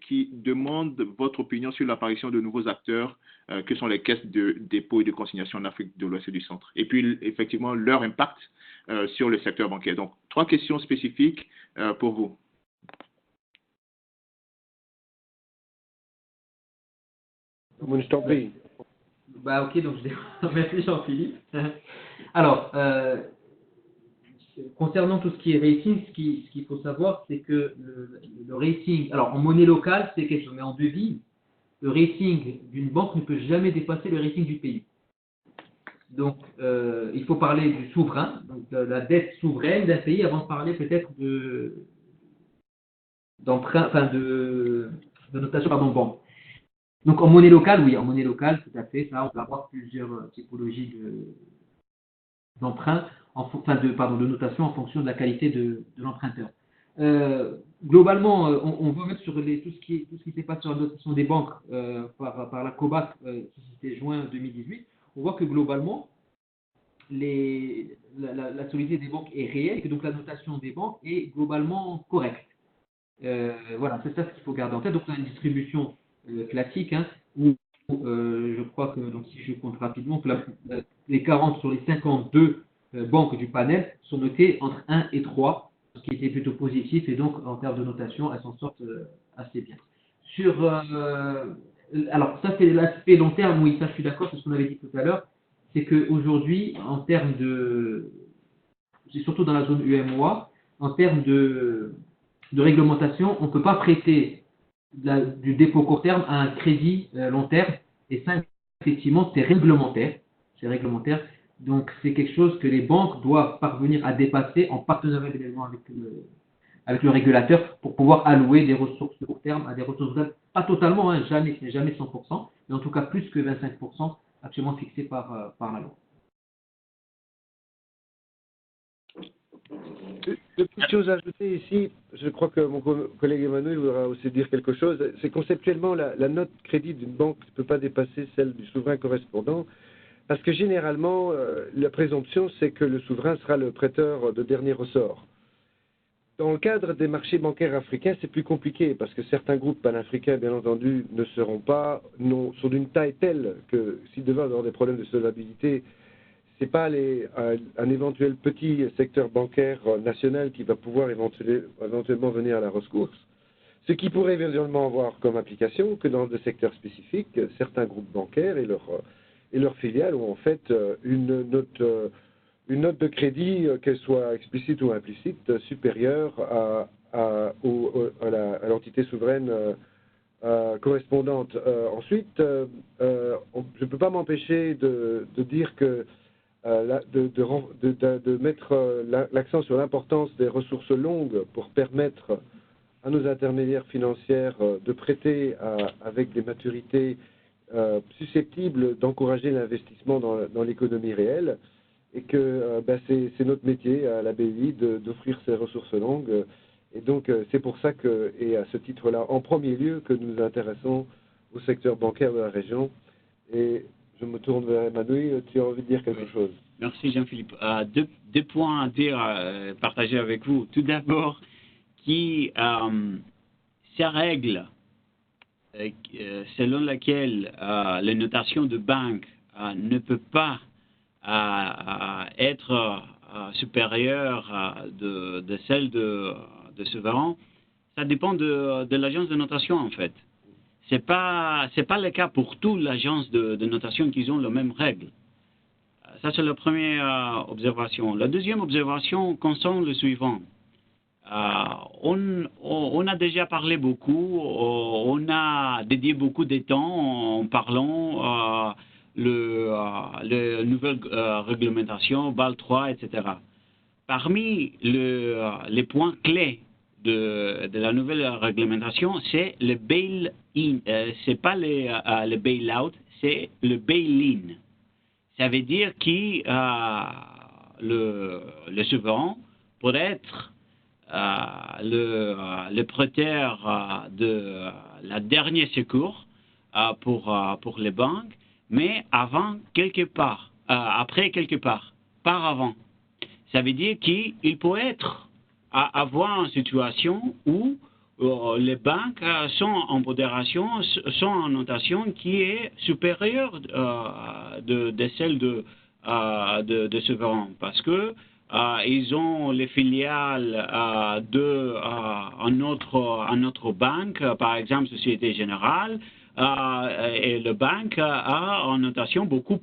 qui demande votre opinion sur l'apparition de nouveaux acteurs que sont les caisses de dépôt et de consignation en Afrique de l'Ouest et du Centre. Et puis, effectivement, leur impact sur le secteur bancaire. Donc, 3 questions spécifiques pour vous. Je t'en prie. Ok, donc je remercie Jean-Philippe. Alors, concernant tout ce qui est rating, ce qu'il faut savoir, c'est que le rating, alors en monnaie locale, c'est quelque chose, mais en devise, le rating d'une banque ne peut jamais dépasser le rating du pays. Donc, il faut parler du souverain, donc la dette souveraine d'un pays, avant de parler peut-être d'emprunt, enfin de notation par banque. Donc en monnaie locale, oui, en monnaie locale, tout à fait, ça, on peut avoir plusieurs typologies d'emprunt, de notation en fonction de la qualité de l'emprunteur. Globalement, on voit même sur tout ce qui s'est passé sur la notation des banques par la COBAC, c'était juin 2018, on voit que globalement, la solidité des banques est réelle et que donc la notation des banques est globalement correcte. Voilà, c'est ça ce qu'il faut garder en tête. Donc on a une distribution classique où je crois que, donc si je compte rapidement, que les 40 sur les 52 banques du panel sont notées entre 1 et 3, ce qui était plutôt positif, et donc en termes de notation, elles s'en sortent assez bien. Alors ça c'est l'aspect long terme, oui, ça je suis d'accord, c'est ce qu'on avait dit tout à l'heure, c'est qu'aujourd'hui, en termes c'est surtout dans la zone UMOA, en termes de réglementation, on ne peut pas prêter du dépôt court terme à un crédit long terme, et ça, effectivement, c'est réglementaire. Donc, c'est quelque chose que les banques doivent parvenir à dépasser en partenariat avec le régulateur pour pouvoir allouer des ressources de court terme à des ressources vraies. Pas totalement, jamais 100%, mais en tout cas plus que 25% actuellement fixé par la loi. Deux petites choses à ajouter ici, je crois que mon collègue Emmanuel voudra aussi dire quelque chose, c'est conceptuellement la note crédit d'une banque ne peut pas dépasser celle du souverain correspondant, parce que généralement, la présomption, c'est que le souverain sera le prêteur de dernier ressort. Dans le cadre des marchés bancaires africains, c'est plus compliqué, parce que certains groupes panafricains, bien entendu, sont d'une taille telle que s'ils devaient avoir des problèmes de solvabilité, ce n'est pas un éventuel petit secteur bancaire national qui va pouvoir éventuellement venir à la rescousse. Ce qui pourrait éventuellement avoir comme application que dans des secteurs spécifiques, certains groupes bancaires et leurs filiales ont en fait une note de crédit, qu'elle soit explicite ou implicite, supérieure à l'entité souveraine correspondante. Ensuite, je ne peux pas m'empêcher de dire que de mettre l'accent sur l'importance des ressources longues pour permettre à nos intermédiaires financières de prêter avec des maturités susceptibles d'encourager l'investissement dans l'économie réelle, et que c'est notre métier à la BI d'offrir ces ressources longues. Et donc c'est pour ça et à ce titre-là, en premier lieu, que nous nous intéressons au secteur bancaire de la région. Et je me tourne vers Emmanuel, tu as envie de dire quelque chose? Merci Jean-Philippe. Deux points à dire, partager avec vous. Tout d'abord, ces règles selon laquelle la notation de banque ne peut pas être supérieure de celle de souverain, ça dépend de l'agence de notation en fait. C'est pas le cas pour toute l'agence de notation qui ont les mêmes règles. Ça, c'est la première observation. La deuxième observation concerne le suivant. On a déjà parlé beaucoup, on a dédié beaucoup de temps en parlant le nouvelle réglementation, BAL 3, etc. Parmi les points clés de la nouvelle réglementation, c'est le bail-in. C'est pas le bail-out, c'est le bail-in. Ça veut dire que le souverain pourrait être le prêteur de la dernière secours pour les banques, mais après quelque part, par avant. Ça veut dire qu'il peut avoir une situation où les banques sont en modération, sont en notation qui est supérieure de celle de souverain, parce que ils ont les filiales en notre banque, par exemple Société Générale, et le banque a en notation beaucoup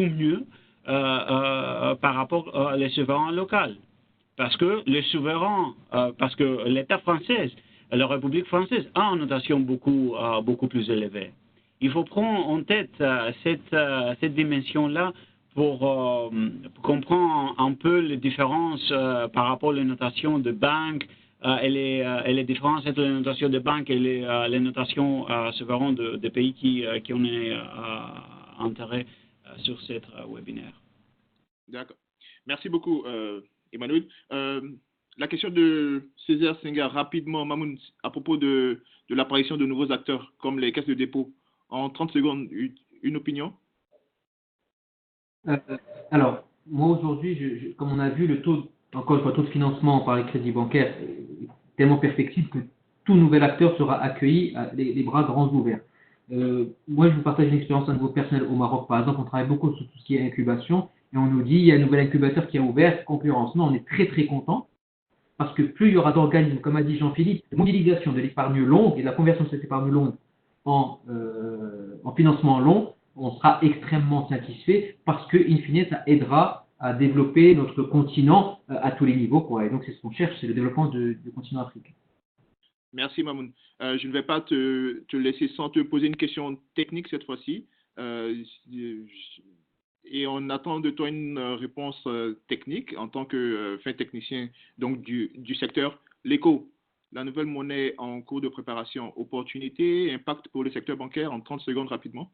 mieux par rapport aux souverains locaux. Parce que parce que l'État français, la République française a une notation beaucoup plus élevée. Il faut prendre en tête cette dimension-là pour comprendre un peu les différences par rapport aux notations de banque et les différences entre les notations de banque et les notations souveraines des pays qui ont intérêt sur cette webinaire. D'accord. Merci beaucoup, Emmanuel. La question de Césaire Senghar, rapidement, Mamoun, à propos de l'apparition de nouveaux acteurs comme les caisses de dépôt. En 30 secondes, une opinion? Alors, moi aujourd'hui, comme on a vu, le taux de financement par les crédits bancaires est tellement perfectible que tout nouvel acteur sera accueilli les bras grands ouverts. Moi, je vous partage une expérience à niveau personnel au Maroc. Par exemple, on travaille beaucoup sur tout ce qui est incubation et on nous dit il y a un nouvel incubateur qui a ouvert, concurrence. Non, on est très très content parce que plus il y aura d'organismes, comme a dit Jean-Philippe, de mobilisation de l'épargne longue et de la conversion de cette épargne longue en financement long, on sera extrêmement satisfait parce que, in fine, ça aidera à développer notre continent à tous les niveaux, quoi. Et donc, c'est ce qu'on cherche, c'est le développement du continent africain. Merci, Mamoun. Je ne vais pas te laisser sans te poser une question technique cette fois-ci. Et on attend de toi une réponse technique en tant que fin technicien donc du secteur. L'éco, la nouvelle monnaie en cours de préparation, opportunité, impact pour le secteur bancaire en 30 secondes rapidement.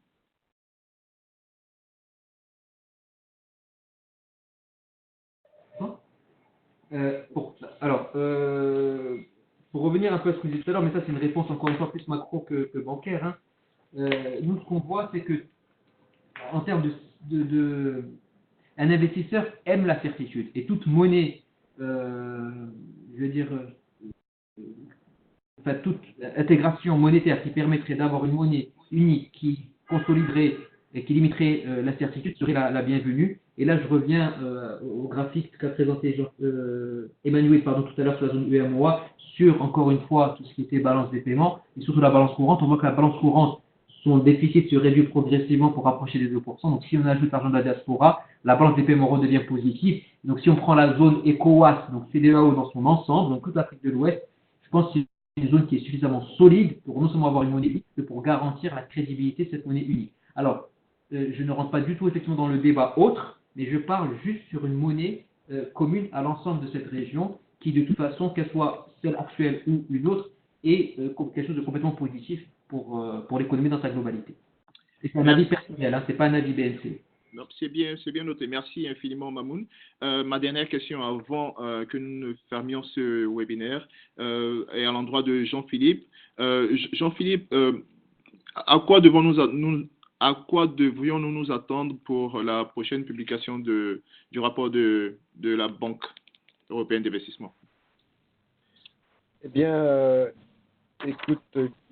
Pour revenir un peu à ce que je disais tout à l'heure, mais ça c'est une réponse encore une fois plus macro que bancaire, hein. Nous ce qu'on voit c'est que en termes un investisseur aime la certitude et toute monnaie, toute intégration monétaire qui permettrait d'avoir une monnaie unique qui consoliderait et qui limiterait la certitude serait la bienvenue. Et là, je reviens au graphique qu'a présenté Emmanuel tout à l'heure sur la zone UMOA, sur encore une fois tout ce qui était balance des paiements et surtout la balance courante. On voit que la balance courante, son déficit se réduit progressivement pour rapprocher des 2%. Donc si on ajoute l'argent de la diaspora, la balance des paiements redevient positive. Donc si on prend la zone ECOWAS, donc CEDEAO dans son ensemble, donc toute l'Afrique de l'Ouest, je pense que c'est une zone qui est suffisamment solide pour non seulement avoir une monnaie unique, mais pour garantir la crédibilité de cette monnaie unique. Alors, je ne rentre pas du tout effectivement dans le débat autre, mais je parle juste sur une monnaie commune à l'ensemble de cette région, qui de toute façon, qu'elle soit celle actuelle ou une autre, est quelque chose de complètement positif pour l'économie dans sa globalité. Et c'est un avis personnel, hein, ce n'est pas un avis BNC. C'est bien noté. Merci infiniment, Mamoun. Ma dernière question avant que nous ne fermions ce webinaire est à l'endroit de Jean-Philippe. Jean-Philippe, à quoi devrions-nous nous attendre pour la prochaine publication du rapport de la Banque européenne d'investissement? Eh bien, Écoute,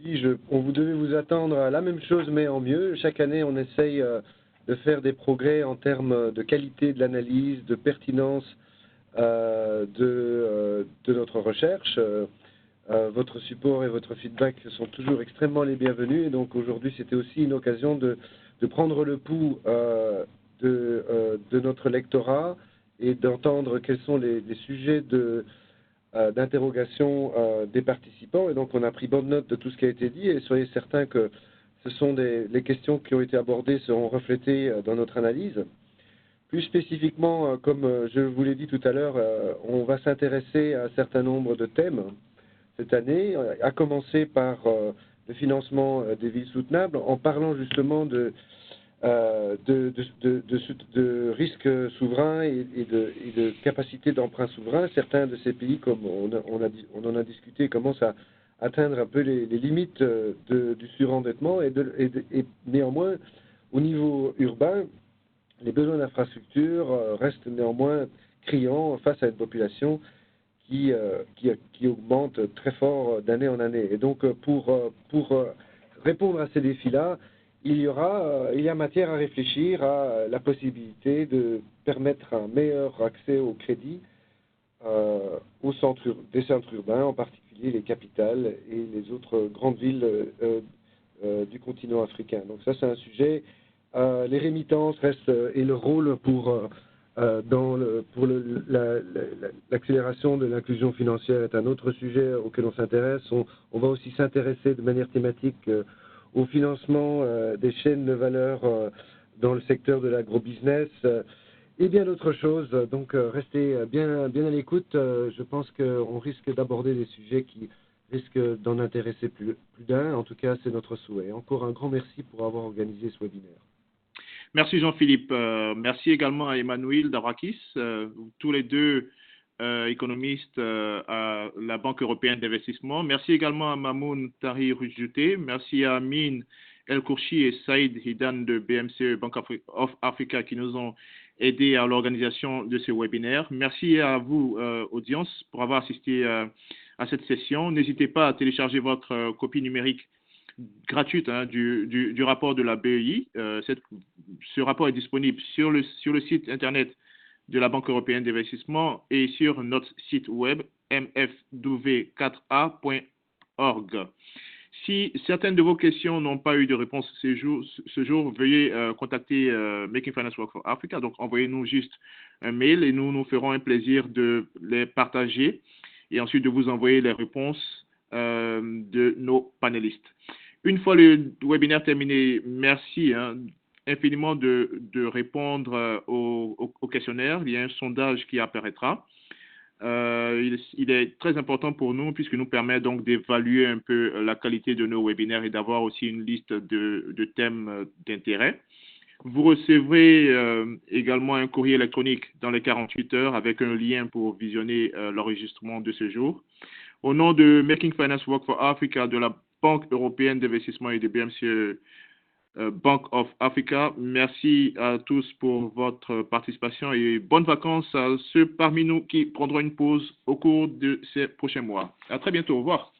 Guy, vous devez vous attendre à la même chose, mais en mieux. Chaque année, on essaye de faire des progrès en termes de qualité de l'analyse, de pertinence de notre recherche. Votre support et votre feedback sont toujours extrêmement les bienvenus. Et donc aujourd'hui, c'était aussi une occasion de prendre le pouls de notre lectorat et d'entendre quels sont les sujets d'interrogation des participants. Et donc on a pris bonne note de tout ce qui a été dit et soyez certains que ce sont les questions qui ont été abordées seront reflétées dans notre analyse. Plus spécifiquement, comme je vous l'ai dit tout à l'heure, on va s'intéresser à un certain nombre de thèmes cette année, à commencer par le financement des villes soutenables, en parlant justement de risques souverains et de capacité d'emprunt souverain. Certains de ces pays, comme on en a discuté, commencent à atteindre un peu les limites du surendettement et néanmoins, au niveau urbain, les besoins d'infrastructures restent néanmoins criants face à une population qui augmente très fort d'année en année. Et donc, pour répondre à ces défis-là, il y a matière à réfléchir à la possibilité de permettre un meilleur accès au crédit des centres urbains, en particulier les capitales et les autres grandes villes du continent africain. Donc ça, c'est un sujet. Les rémittances restent et le rôle pour l'accélération de l'inclusion financière est un autre sujet auquel on s'intéresse. On va aussi s'intéresser de manière thématique au financement des chaînes de valeur dans le secteur de l'agrobusiness et bien d'autres choses. Donc restez bien à l'écoute. Je pense qu'on risque d'aborder des sujets qui risquent d'en intéresser plus d'un. En tout cas, c'est notre souhait. Encore un grand merci pour avoir organisé ce webinaire. Merci Jean-Philippe. Merci également à Emmanuel Davrakis, tous les deux économistes à la Banque européenne d'investissement. Merci également à Mamoun Tahir Rujouté. Merci à Amin El Kourchi et Saïd Hidan de BMCE Bank of Africa qui nous ont aidés à l'organisation de ce webinaire. Merci à vous, audience, pour avoir assisté à cette session. N'hésitez pas à télécharger votre copie numérique gratuite du rapport de la BEI. Ce rapport est disponible sur le site internet de la Banque européenne d'investissement et sur notre site web mfw4a.org. Si certaines de vos questions n'ont pas eu de réponse ce jour, veuillez contacter Making Finance Work for Africa. Donc, envoyez-nous juste un mail et nous ferons un plaisir de les partager et ensuite de vous envoyer les réponses de nos panélistes. Une fois le webinaire terminé, merci infiniment de répondre au questionnaire. Il y a un sondage qui apparaîtra. Il est très important pour nous puisque nous permet donc d'évaluer un peu la qualité de nos webinaires et d'avoir aussi une liste de thèmes d'intérêt. Vous recevrez également un courrier électronique dans les 48 heures avec un lien pour visionner l'enregistrement de ce jour. Au nom de Making Finance Work for Africa, de la Banque européenne d'investissement et de BMCE Bank of Africa, merci à tous pour votre participation et bonnes vacances à ceux parmi nous qui prendront une pause au cours de ces prochains mois. À très bientôt. Au revoir.